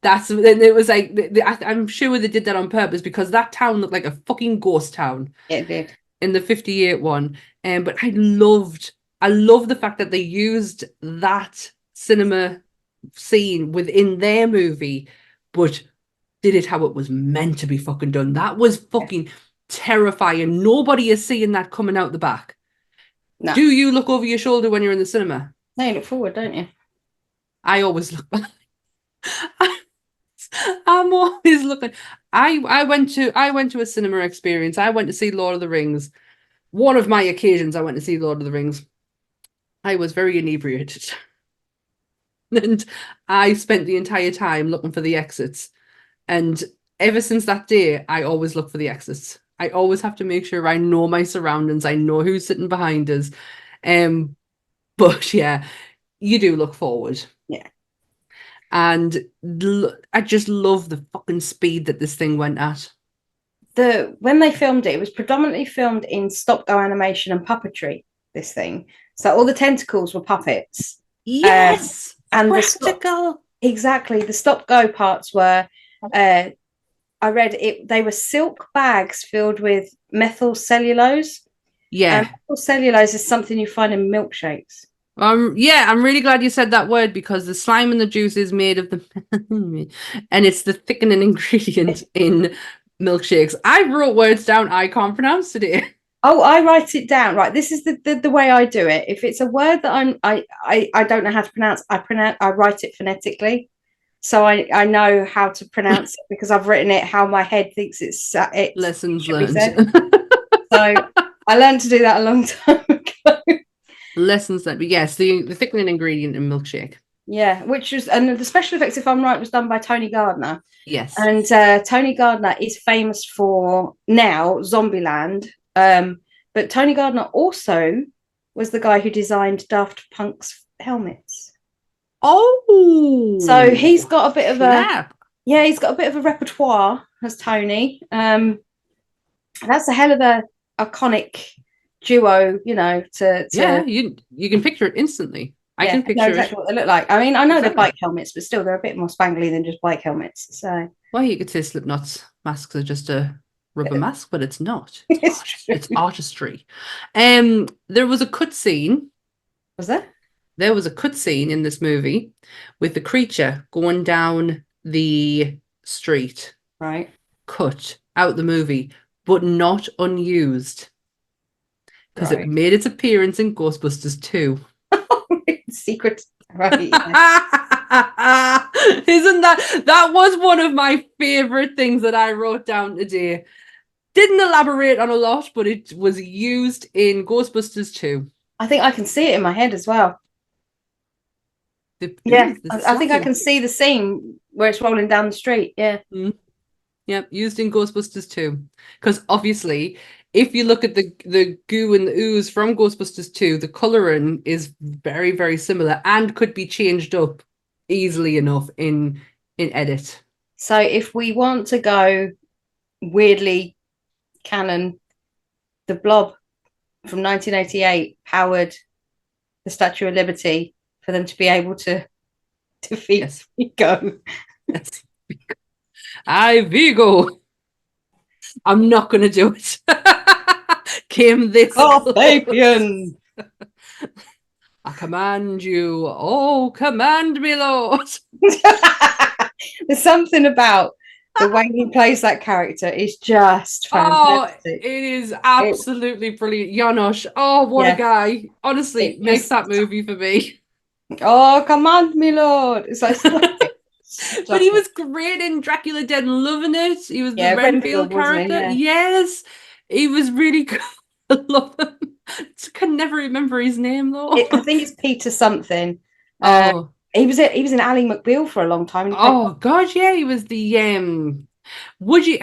And it was like, I'm sure they did that on purpose because that town looked like a fucking ghost town. It did. In the 58 one. But I love the fact that they used that cinema scene within their movie, but did it how it was meant to be fucking done. That was fucking terrifying. Nobody is seeing that coming out the back. No. Do you look over your shoulder when you're in the cinema? No, you look forward, don't you? I always look back. I'm always looking. I went to a cinema experience. I went to see Lord of the Rings. One of my occasions I went to see Lord of the Rings. I was very inebriated. And I spent the entire time looking for the exits. And ever since that day, I always look for the exits. I always have to make sure I know my surroundings. I know who's sitting behind us. But yeah, you do look forward. Yeah. And I just love the fucking speed that this thing went at. When they filmed it, it was predominantly filmed in stop-go animation and puppetry, this thing. So all the tentacles were puppets. Yes! And practical. Exactly. The stop-go parts were, I read it, they were silk bags filled with methyl cellulose. Yeah. Methyl cellulose is something you find in milkshakes. Yeah, I'm really glad you said that word because the slime and the juice is made of the and it's the thickening ingredient in milkshakes. I wrote words down I can't pronounce today. Oh, I write it down. Right. This is the way I do it. If it's a word that I don't know how to pronounce, I write it phonetically. So I know how to pronounce it because I've written it how my head thinks it's lessons learned. So I learned to do that a long time ago. Lessons learned. But yes, the thickening ingredient in milkshake. Yeah, which was, and the special effects, if I'm right, was done by Tony Gardner. Yes. And Tony Gardner is famous for now Zombieland. But Tony Gardner also was the guy who designed Daft Punk's helmets. Oh, so he's got a bit of he's got a bit of a repertoire as Tony. That's a hell of a iconic duo, you know. Yeah, you can picture it instantly. I can picture exactly what they look like. I mean, I know they're bike helmets, but still, they're a bit more spangly than just bike helmets. So, well, you could say Slipknot's masks are just a rubber mask, but it's not. It's artistry. There was a cutscene. Was there? There was a cutscene in this movie with the creature going down the street. Right. Cut out the movie, but not unused. Because it made its appearance in Ghostbusters 2. Secret. Right. Isn't that was one of my favorite things that I wrote down today. Didn't elaborate on a lot, but it was used in Ghostbusters 2. I think I can see it in my head as well. Yeah, the I think I slime. can see the scene where it's rolling down the street. Yeah. Yeah, used in Ghostbusters 2. Because obviously, if you look at the goo and the ooze from Ghostbusters 2, the colouring is very, very similar and could be changed up easily enough in edit. So if we want to go weirdly canon, the Blob from 1988 powered the Statue of Liberty for them to be able to defeat Yes. Vigo. Yes. I Vigo. I'm not gonna do it. Came this close. Carpathian. I command you. Oh, command me, Lord. There's something about the way he plays that character is just Oh, fantastic. it is absolutely brilliant. Janosch. Oh, what a Yeah. guy. Honestly, It make just, that movie for me. oh, command me, Lord. It's like, stop it. But Stop he it. was great in Dracula Dead and loving it. He was the Yeah, Renfield Renfield, wasn't he? character. Yeah. Yes, he was really good. I love him. Can never remember his name though. I think it's Peter something. Oh, He was in Ally McBeal for a long time. And he played, oh God, yeah, he was the Would you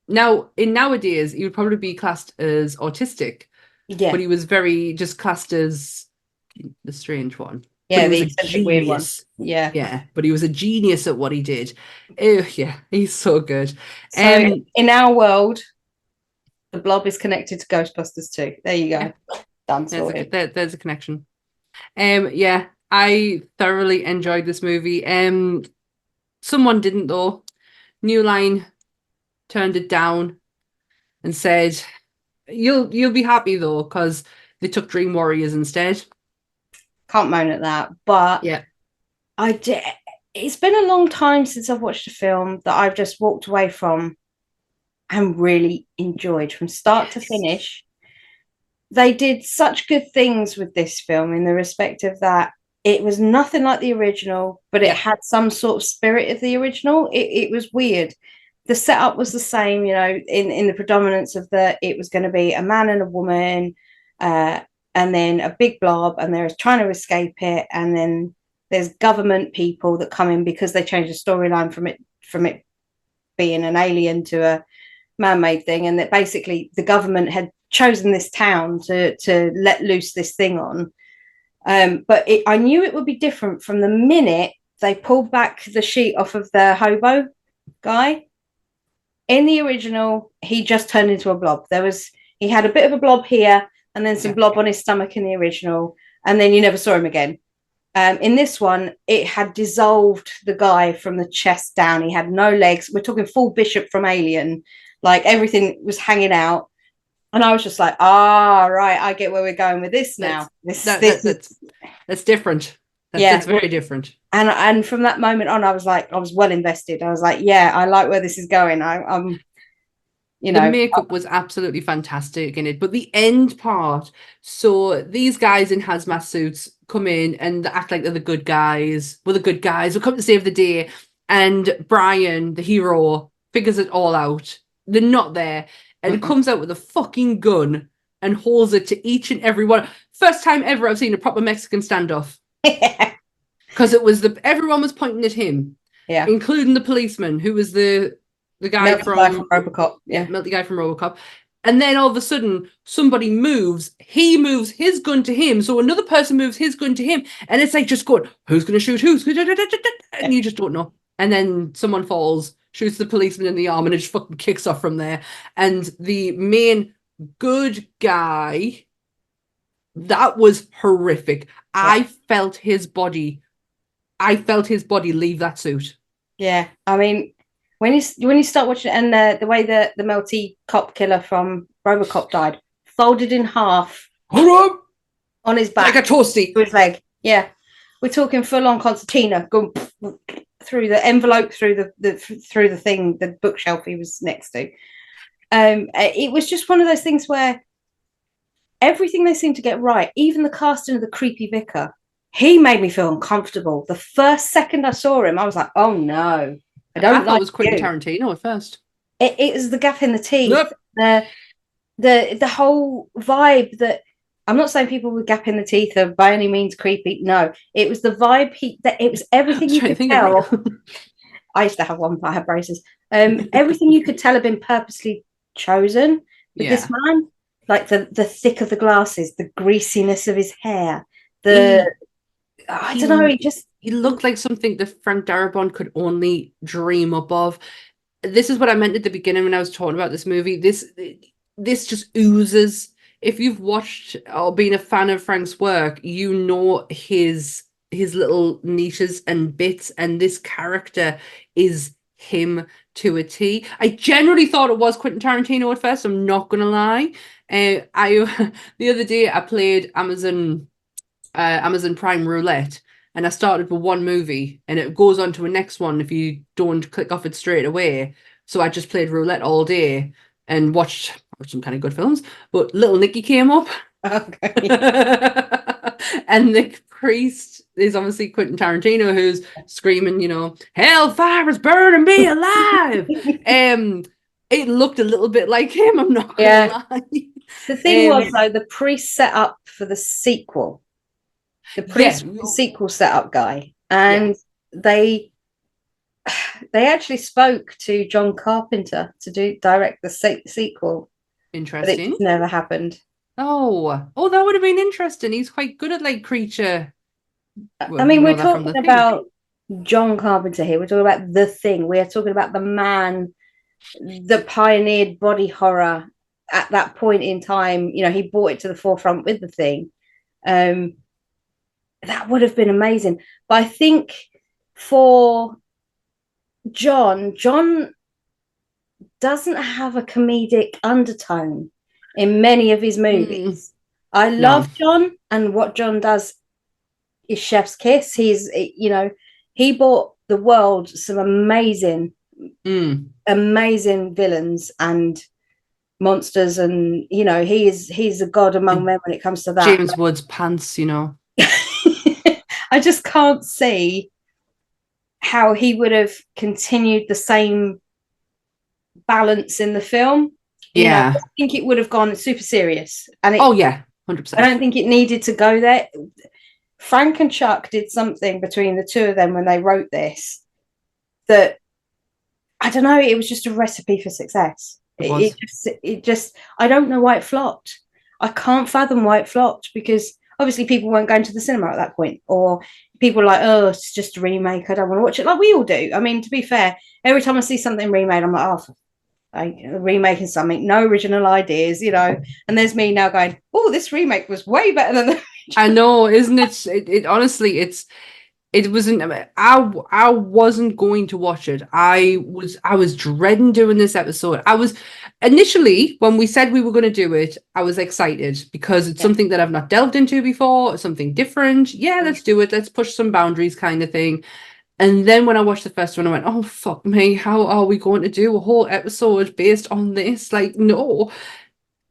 now in nowadays he would probably be classed as autistic, yeah, but he was very just classed as the strange one. But yeah, he was the a eccentric weird one. genius. Yeah. Yeah, but he was a genius at what he did. Oh, yeah, he's so good. So in our world, the Blob is connected to Ghostbusters too. There you go. Yeah. Done. Sorted. There's a connection. Yeah, I thoroughly enjoyed this movie. Someone didn't though. New Line turned it down and said, "You'll be happy though, because they took Dream Warriors instead." Can't moan at that, but Yeah, I did. It's been a long time since I've watched a film that I've just walked away from and really enjoyed from start to finish. They did such good things with this film in the respect of that it was nothing like the original, but it Yeah. had some sort of spirit of the original. It was weird. The setup was the same, in the predominance of it was going to be a man and a woman, and then a big blob, and they're trying to escape it, and then there's government people that come in because they changed the storyline from it being an alien to a man-made thing, and that basically the government had chosen this town to let loose this thing on. But I knew it would be different from the minute they pulled back the sheet off of the hobo guy. In the original, he just turned into a blob. He had a bit of a blob here, and then some blob on his stomach in the original, and then you never saw him again. In this one, it had dissolved the guy from the chest down. He had no legs. We're talking full Bishop from Alien. Like everything was hanging out. And I was just like, right, I get where we're going with this now. That's different. That's very different. And from that moment on, I was well invested. I was like, yeah, I like where this is going. I'm the makeup was absolutely fantastic in it, but the end part, so these guys in hazmat suits come in and act like they're the good guys. Well, the good guys will come to save the day, and Brian, the hero, figures it all out. They're not there, and comes out with a fucking gun and holds it to each and every one. First time ever I've seen a proper Mexican standoff. Because it was everyone was pointing at him, including the policeman who was the guy from Robocop. The guy from Robocop. And then all of a sudden, somebody moves. He moves his gun to him. So another person moves his gun to him. And it's like just going, who's going to shoot who? And you just don't know. And then someone falls, shoots the policeman in the arm, and it just fucking kicks off from there. And the main good guy, that was horrific. I felt his body leave that suit. Yeah. I mean, when you start watching it, and the way the melty cop killer from Robocop died, folded in half on his back like a toasty to his leg. Yeah, we're talking full on concertina going through the envelope, through the thing, the bookshelf he was next to. It was just one of those things where everything they seemed to get right, even the casting of the creepy vicar, he made me feel uncomfortable. The first second I saw him, I was like, oh no. I thought it was Quentin Tarantino at first. It was the gaff in the teeth. Nope. The whole vibe that I'm not saying people with gap in the teeth are by any means creepy. No, it was the vibe. It was everything you could tell. I used to have one, but I had braces. Everything you could tell had been purposely chosen with this man. Like the thick of the glasses, the greasiness of his hair, I don't know, he looked like something that Frank Darabont could only dream up of. This is what I meant at the beginning when I was talking about this movie. This just oozes. If you've watched or been a fan of Frank's work, you know his little niches and bits, and this character is him to a T. I generally thought it was Quentin Tarantino at first. I'm not gonna lie. I the other day I played Amazon Prime Roulette, and I started with one movie, and it goes on to a next one if you don't click off it straight away. So I just played roulette all day and watched some kind of good films. But Little Nicky came up. Okay. And the priest is obviously Quentin Tarantino, who's screaming, hellfire is burning me alive. It looked a little bit like him, I'm not gonna lie. The thing was, though, the priest set up for the sequel. The priest was the sequel setup guy. And they actually spoke to John Carpenter to direct the sequel. Interesting. But it just never happened. Oh, that would have been interesting. He's quite good at like creature. Well, I mean, we're talking about John Carpenter here. We're talking about The Thing. We're talking about the man that pioneered body horror at that point in time. He brought it to the forefront with The Thing. That would have been amazing. But I think for John doesn't have a comedic undertone in many of his movies. I love John, and what John does is chef's kiss. He brought the world some amazing villains and monsters, and he's a god among men when it comes to that. James Woods pants, I just can't see how he would have continued the same balance in the film. I think it would have gone super serious. And 100%. I don't think it needed to go there. Frank and Chuck did something between the two of them when they wrote this that, I don't know, it was just a recipe for success. It just I don't know why it flopped. I can't fathom why it flopped, because obviously people weren't going to the cinema at that point, or people were like, oh, it's just a remake, I don't want to watch it, like we all do. I mean, to be fair, every time I see something remade, I'm like, oh, remaking something, no original ideas, and there's me now going, oh, this remake was way better than the original. I know, isn't it? It honestly, it wasn't. I wasn't going to watch it. I was dreading doing this episode. I was initially, when we said we were going to do it, I was excited because it's something that I've not delved into before, something different. Yeah, let's do it. Let's push some boundaries, kind of thing. And then when I watched the first one, I went, oh, fuck me, how are we going to do a whole episode based on this? Like, no.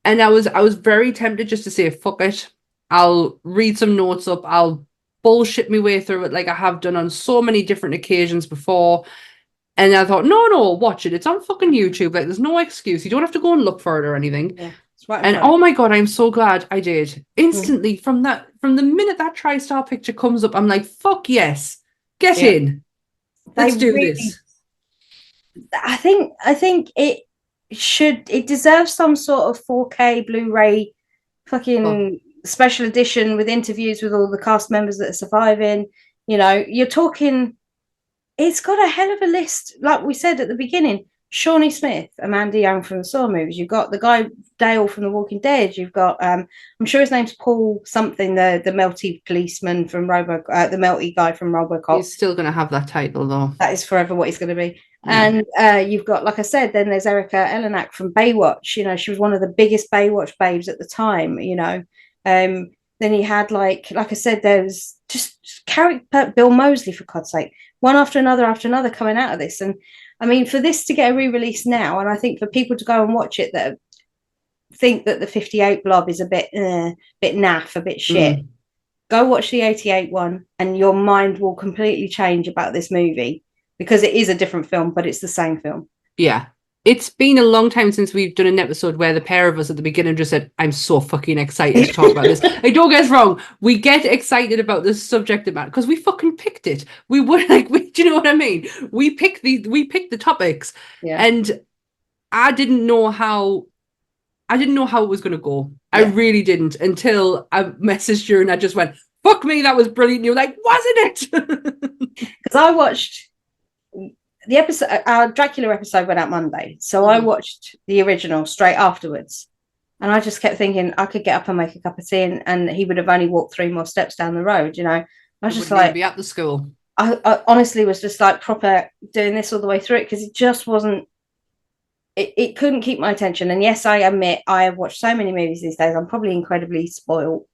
And I was very tempted just to say, fuck it. I'll read some notes up. I'll bullshit my way through it like I have done on so many different occasions before. And I thought, no, watch it. It's on fucking YouTube. Like, there's no excuse. You don't have to go and look for it or anything. Yeah, it's right. And oh my God, I'm so glad I did. Instantly, from the minute that TriStar picture comes up, I'm like, fuck yes. Get in. Let's do this. I think it deserves some sort of 4K Blu-ray fucking special edition with interviews with all the cast members that are surviving. You're talking, it's got a hell of a list. Like we said at the beginning, Shawnee Smith, Amanda Young from the Saw movies. You've got the guy Dale from The Walking Dead. You've got I'm sure his name's Paul something, the melty policeman from the melty guy from RoboCop. He's still going to have that title though. That is forever what he's going to be. And you've got, like I said, then there's Erica Elenak from Baywatch. She was one of the biggest Baywatch babes at the time. Then you had like I said, there's just character Bill Moseley, for God's sake, one after another coming out of this. And I mean, for this to get a re-release now, and I think for people to go and watch it that think that the 58 Blob is a bit naff, a bit shit, go watch the 88 one, and your mind will completely change about this movie, because it is a different film, but it's the same film. Yeah. It's been a long time since we've done an episode where the pair of us at the beginning just said, I'm so fucking excited to talk about this. Like, don't get us wrong. We get excited about this subject matter because we fucking picked it. We were like, do you know what I mean? We picked the topics. Yeah. And I didn't know how it was going to go. I really didn't until I messaged you and I just went, fuck me, that was brilliant. And you're like, wasn't it? Because I watched the episode, our Dracula episode went out Monday. So I watched the original straight afterwards. And I just kept thinking I could get up and make a cup of tea and he would have only walked 3 more steps down the road, you know. I was just like, be at the school. I honestly was just like proper doing this all the way through it because it just wasn't, it couldn't keep my attention. And yes, I admit I have watched so many movies these days. I'm probably incredibly spoiled.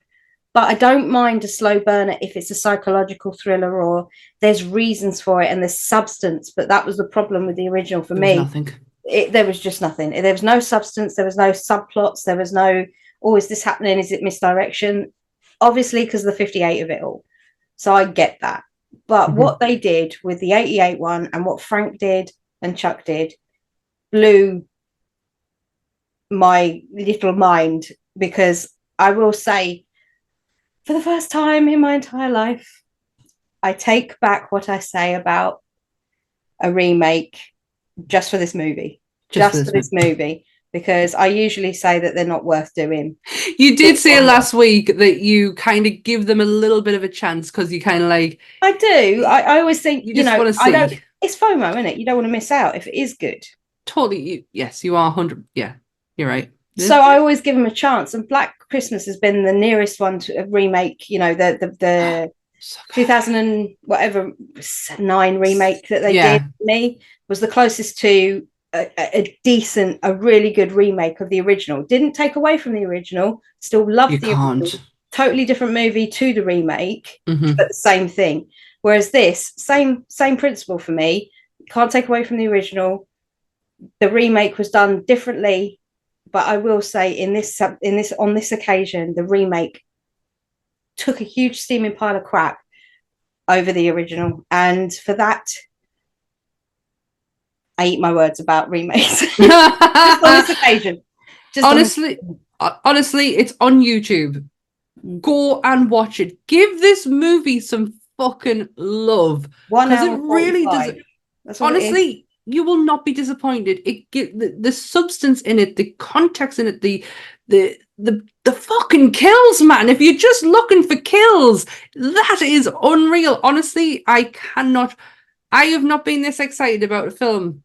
But I don't mind a slow burner if it's a psychological thriller or there's reasons for it and there's substance. But that was the problem with the original for me. Nothing. There was just nothing. There was no substance. There was no subplots. There was no, oh, is this happening? Is it misdirection? Obviously, because of the 58 of it all. So I get that. But what they did with the 88 one and what Frank did and Chuck did blew my little mind, because I will say, for the first time in my entire life, I take back what I say about a remake just for this movie. Just for this movie. Because I usually say that they're not worth doing. You did say last week that you kind of give them a little bit of a chance because you kind of like... I do. I always think, you know, want to see. It's FOMO, isn't it? You don't want to miss out if it is good. Totally. Yes, you are 100. Yeah, you're right. So I always give them a chance. And Black Christmas has been the nearest one to a remake, you know, the so 2000 and whatever 9 remake that they did for me was the closest to a decent, a really good remake of the original. Didn't take away from the original, still loved the original. Totally different movie to the remake, but the same thing. Whereas this, same principle for me, can't take away from the original. The remake was done differently, but I will say on this occasion, the remake took a huge steaming pile of crap over the original, and for that, I eat my words about remakes. Just on this occasion. Honestly, it's on YouTube. Go and watch it. Give this movie some fucking love. 1 hour it really 45. does. Honestly, you will not be disappointed. It the substance in it, the context in it, the fucking kills, man. If you're just looking for kills, that is unreal. Honestly, I have not been this excited about a film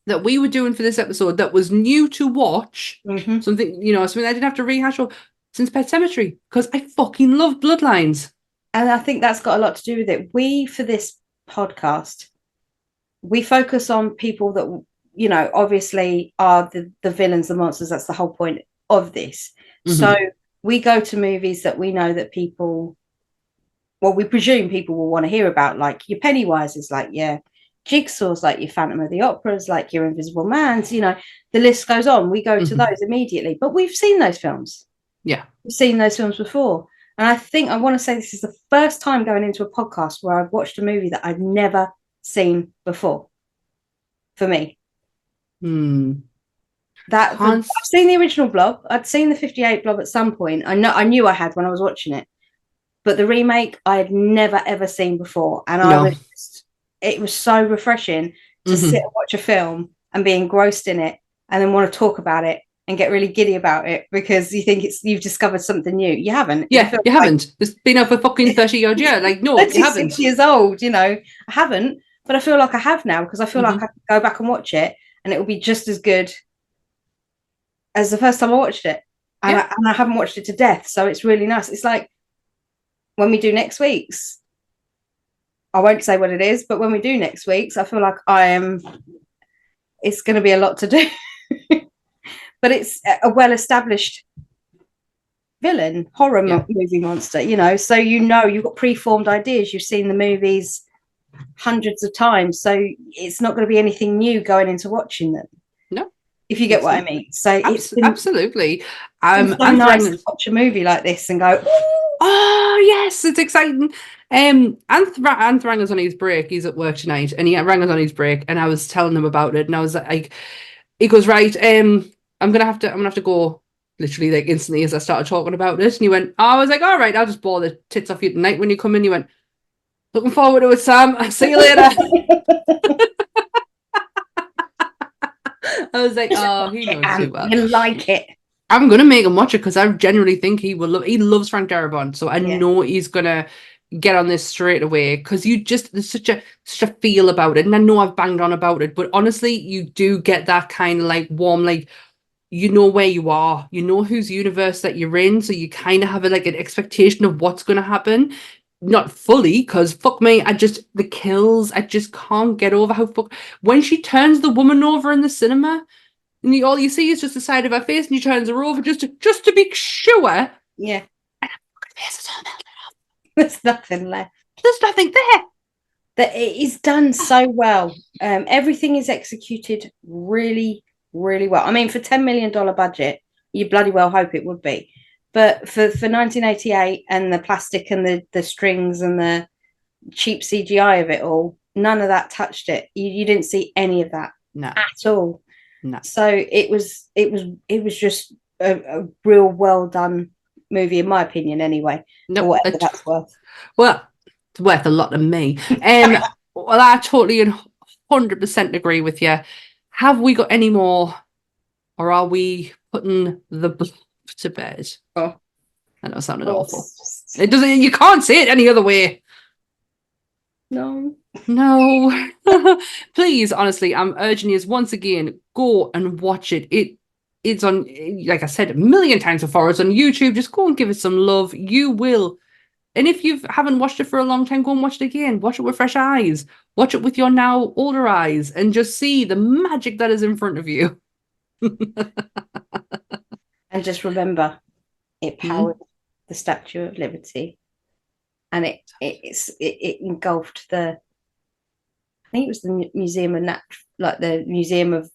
that we were doing for this episode that was new to watch. Something I didn't have to rehash over since Pet Sematary, because I fucking love Bloodlines. And I think that's got a lot to do with it. We, for this podcast, we focus on people that, you know, obviously are the villains, the monsters. That's the whole point of this. So we go to movies that we know that people, well, we presume people will want to hear about, like your Pennywises, like your Jigsaw's, like your Phantom of the Operas, like your Invisible Man's, you know, the list goes on. We go to those immediately, but we've seen those films. Yeah. We've seen those films before. And I want to say this is the first time going into a podcast where I've watched a movie that I've never seen before. For me. I've seen the original Blob. I'd seen the 58 Blob at some point. I knew I had when I was watching it. But the remake I had never ever seen before. And it was so refreshing to sit and watch a film and be engrossed in it and then want to talk about it and get really giddy about it because you think you've discovered something new. You haven't. Yeah, you haven't. It's been up for fucking 30 odd years. Like, no, you haven't. 6 years old, you know. I haven't, but I feel like I have now because I feel like I can go back and watch it and it will be just as good as the first time I watched it. And, I haven't watched it to death, so it's really nice. It's like when we do next week's, I won't say what it is, but when we do next week's, I feel like it's going to be a lot to do. But it's a well-established villain, horror movie monster, you know. So you've got preformed ideas. You've seen the movies hundreds of times, so it's not going to be anything new going into watching them. No, if you get what I mean. So absolutely. It's so nice to watch a movie like this and go, oh yes, it's exciting. Anth rang us on his break. He's at work tonight, and he rang us on his break, and I was telling him about it, and I was like, He goes, right, I'm gonna have to go literally like instantly as I started talking about it. And he went, I was like, all right, I'll just bore the tits off you tonight when you come in. He went, looking forward to it, Sam. I'll see you later. I was like, oh, he knows too well. You like it. I'm gonna make him watch it because I genuinely think he will love. He loves Frank Darabont, so I Yeah. know he's gonna get on this straight away. Because there's such a feel about it, and I know I've banged on about it, but honestly, you do get that kind of like warm, like you know where you are, you know whose universe that you're in, so you kind of have like an expectation of what's gonna happen. Not fully, because fuck me, the kills, I just can't get over how when she turns the woman over in the cinema. And all you see is just the side of her face, and he turns her over just to be sure. Yeah. And her face is all melted off. There's nothing left. There's nothing there. That it is done so well. Everything is executed really, really well. I mean, for $10 million budget, you bloody well hope it would be. But for 1988 and the plastic and the strings and the cheap CGI of it all, none of that touched it. You didn't see any of that at all. No. So it was just a real well done movie, in my opinion, anyway. Nope, for whatever that's worth. Well, it's worth a lot to me. Well, I totally and 100% agree with you. Have we got any more, or are we putting the Blob to bed? Oh, I know it sounded awful. It doesn't. You can't say it any other way. No. Please, honestly, I'm urging you once again, go and watch it. It's on, like I said a million times before, it's on YouTube. Just go and give it some love. You will. And if you haven't watched it for a long time, go and watch it again. Watch it with fresh eyes. Watch it with your now older eyes and just see the magic that is in front of you. And just remember, it powered the Statue of Liberty. And it engulfed I think it was the Museum of the Museum of,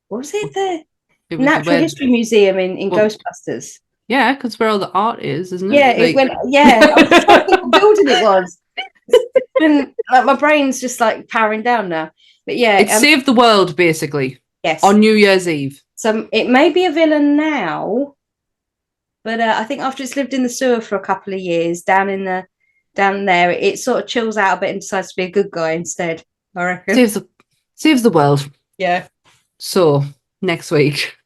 what was it? The Natural History Museum in Ghostbusters. Yeah, because where all the art is, isn't it? Yeah, it went. Yeah, I was trying to think what building it was. And like my brain's just like powering down now. But yeah, it saved the world basically. Yes, on New Year's Eve. So it may be a villain now, but I think after it's lived in the sewer for a couple of years, down there, it sort of chills out a bit and decides to be a good guy instead. I reckon saves the world. Yeah. So next week.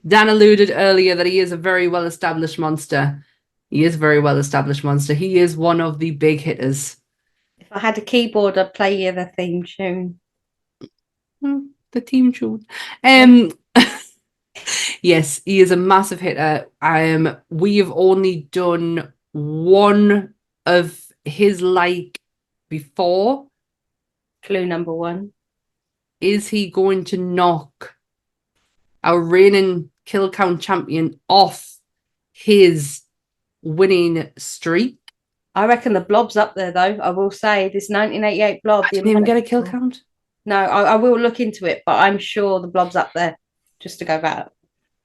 Dan alluded earlier that he is a very well-established monster. He is a very well-established monster. He is one of the big hitters. If I had a keyboard, I'd play you the theme tune. The theme tune. Yes, he is a massive hitter. We have only done one of his like before. Clue number 1. Is he going to knock our reigning kill count champion off his winning streak? I reckon the Blob's up there, though. I will say this 1988 Blob. I didn't even get a kill count. No, I will look into it, but I'm sure the Blob's up there. Just to go back.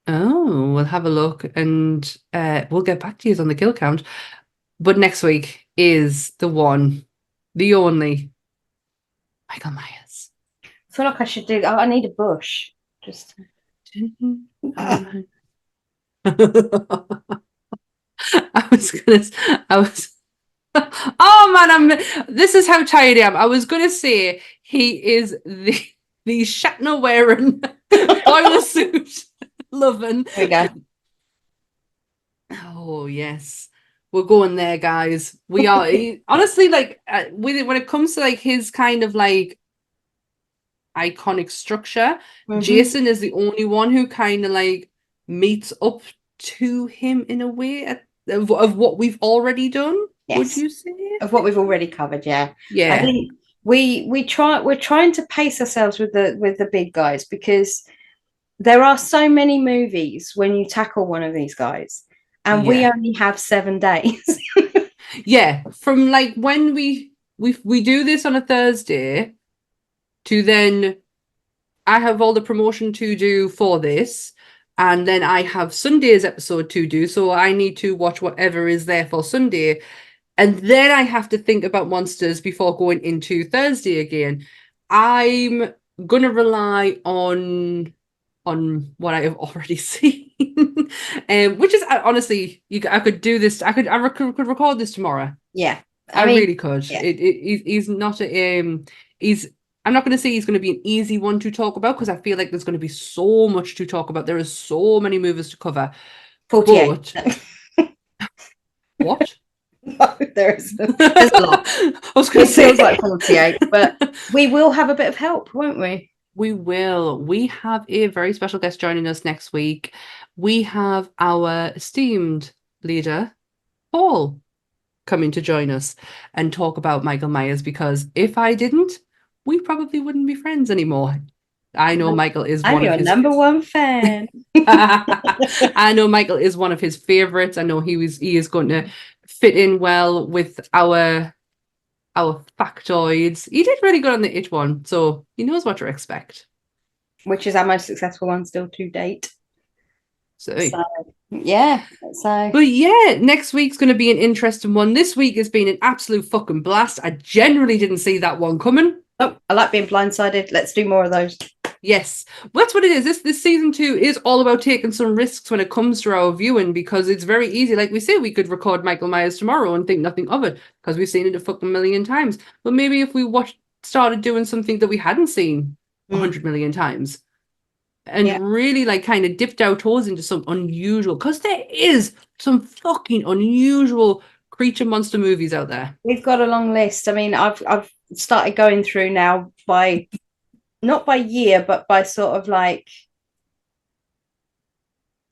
Oh, we'll have a look and we'll get back to you on the kill count. But next week is the one, the only Michael Myers. I feel like I should do. I need a bush. Just. Oh man, this is how tired I am. I was gonna say he is the Shatner wearing boiler suit loving. There we go. Oh yes, we're going there, guys. We are honestly like when it comes to like his kind of like iconic structure. Jason is the only one who kind of like meets up to him in a way of what we've already done. Yes. Would you say of what we've already covered? Yeah. I think we're trying to pace ourselves with the big guys, because there are so many movies when you tackle one of these guys, and we only have 7 days. Yeah, from like when we do this on a Thursday to then I have all the promotion to do for this, and then I have Sunday's episode to do, so I need to watch whatever is there for Sunday, and then I have to think about monsters before going into Thursday again. I'm gonna rely on what I have already seen, which is honestly, I could do this. Could record this tomorrow. Yeah, I mean, really could. yeah. He's not he's. I'm not going to say he's going to be an easy one to talk about because I feel like there's going to be so much to talk about. There is so many movies to cover. 48. But what? No, there's a lot. I was going It to say feels like 48, but we will have a bit of help, won't we? we will. We have a very special guest joining us next week. We have our esteemed leader, Paul, coming to join us and talk about Michael Myers because if I didn't, we probably wouldn't be friends anymore. I know Michael is I'm one your of his number one fan. I know Michael is one of his favorites. I know he is going to fit in well with our factoids. He did really good on the It one, so he knows what to expect. Which is our most successful one still to date. So yeah. So but yeah, next week's going to be an interesting one. This week has been an absolute fucking blast. I generally didn't see that one coming. Oh, I like being blindsided. Let's do more of those. Yes, well, that's what it is. This season 2 is all about taking some risks when it comes to our viewing because it's very easy. Like we say, we could record Michael Myers tomorrow and think nothing of it because we've seen it a fucking million times. But maybe if we started doing something that we hadn't seen 100 million times and really like kind of dipped our toes into some unusual, because there is some fucking unusual creature monster movies out there. We've got a long list. I mean, I've started going through now by not by year, but by sort of like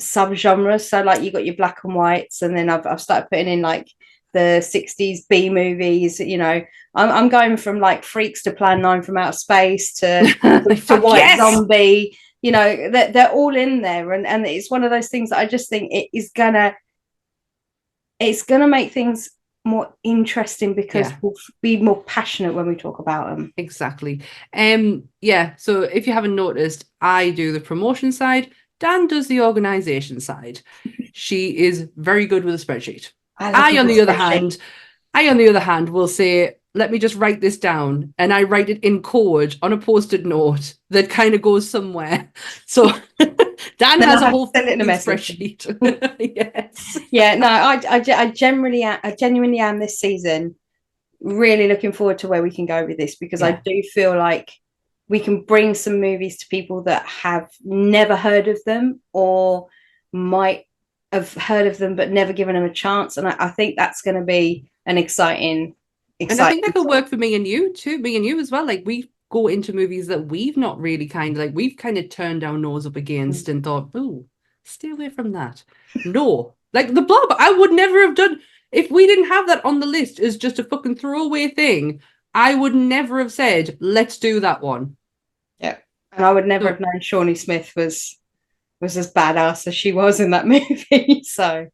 subgenres. So like you got your black and whites, and then I've started putting in like the 60s B movies. You know, I'm going from like Freaks to Plan 9 from Outer Space to White Zombie. You know, they're all in there, and it's one of those things that I just think it's gonna make things more interesting because we'll be more passionate when we talk about them. Exactly. So if you haven't noticed, I do the promotion side, Dan does the organization side. She is very good with a spreadsheet. I on the other hand will say, let me just write this down, and I write it in code on a post-it note that kind of goes somewhere. So Dan has a whole spreadsheet. Yes. Yeah, no, I genuinely am this season really looking forward to where we can go with this because I do feel like we can bring some movies to people that have never heard of them or might have heard of them but never given them a chance. And I think that's going to be an exciting. And I think that could work for me and you too, me and you as well. Like we go into movies that we've not really we've kind of turned our nose up against and thought, oh, stay away from that. No, like the Blob, I would never have done if we didn't have that on the list as just a fucking throwaway thing. I would never have said, let's do that one. Yeah, and I would never have known Shawnee Smith was as badass as she was in that movie. So,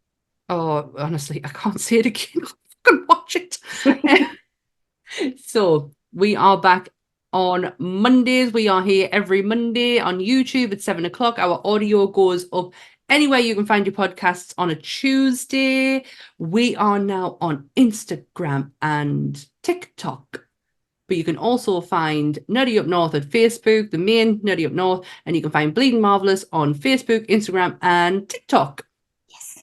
oh, honestly, I can't say it again. Fucking watch it. So we are back on Mondays. We are here every Monday on YouTube at 7:00. Our audio goes up anywhere you can find your podcasts on a Tuesday. We are now on Instagram and TikTok. But you can also find Nerdy Up North at Facebook, the main Nerdy Up North, and you can find Bleeding Marvelous on Facebook, Instagram, and TikTok. Yes.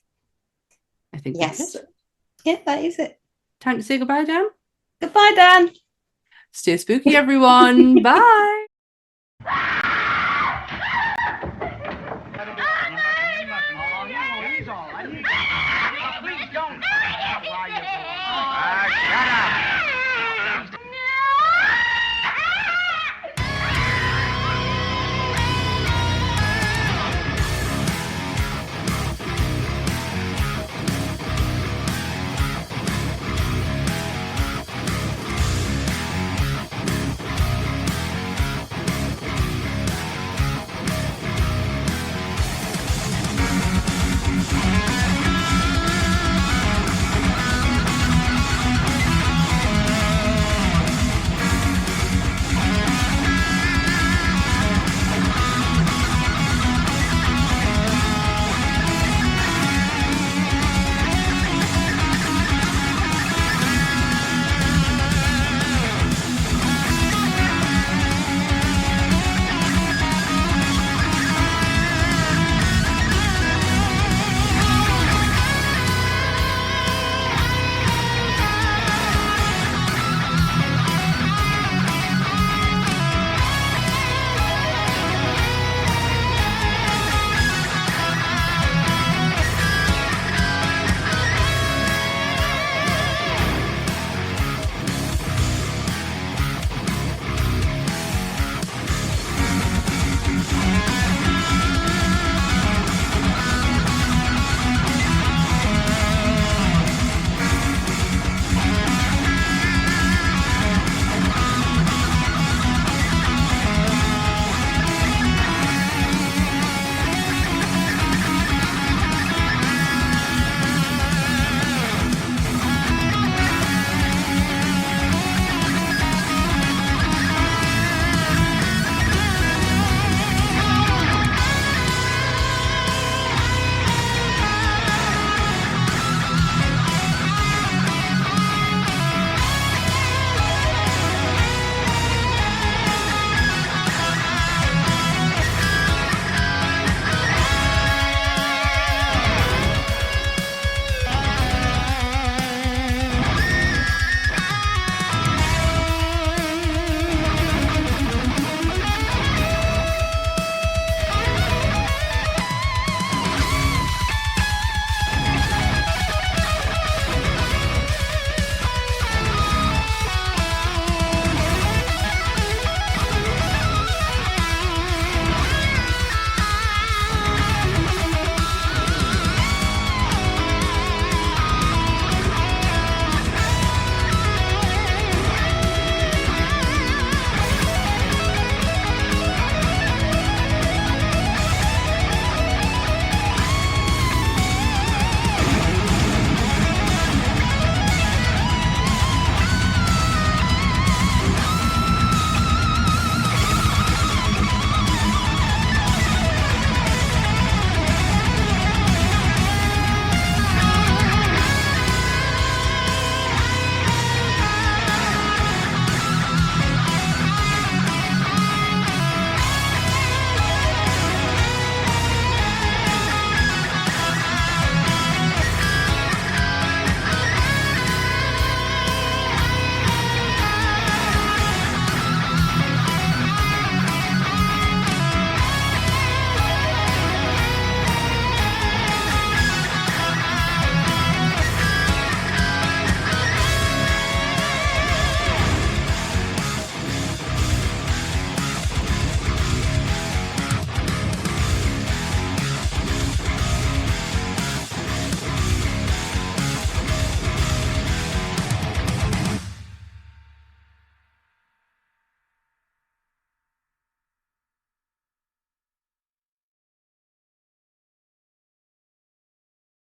I think that's it. Yeah, that is it. Time to say goodbye, Dan. Goodbye, Dan. Stay spooky, everyone. Bye.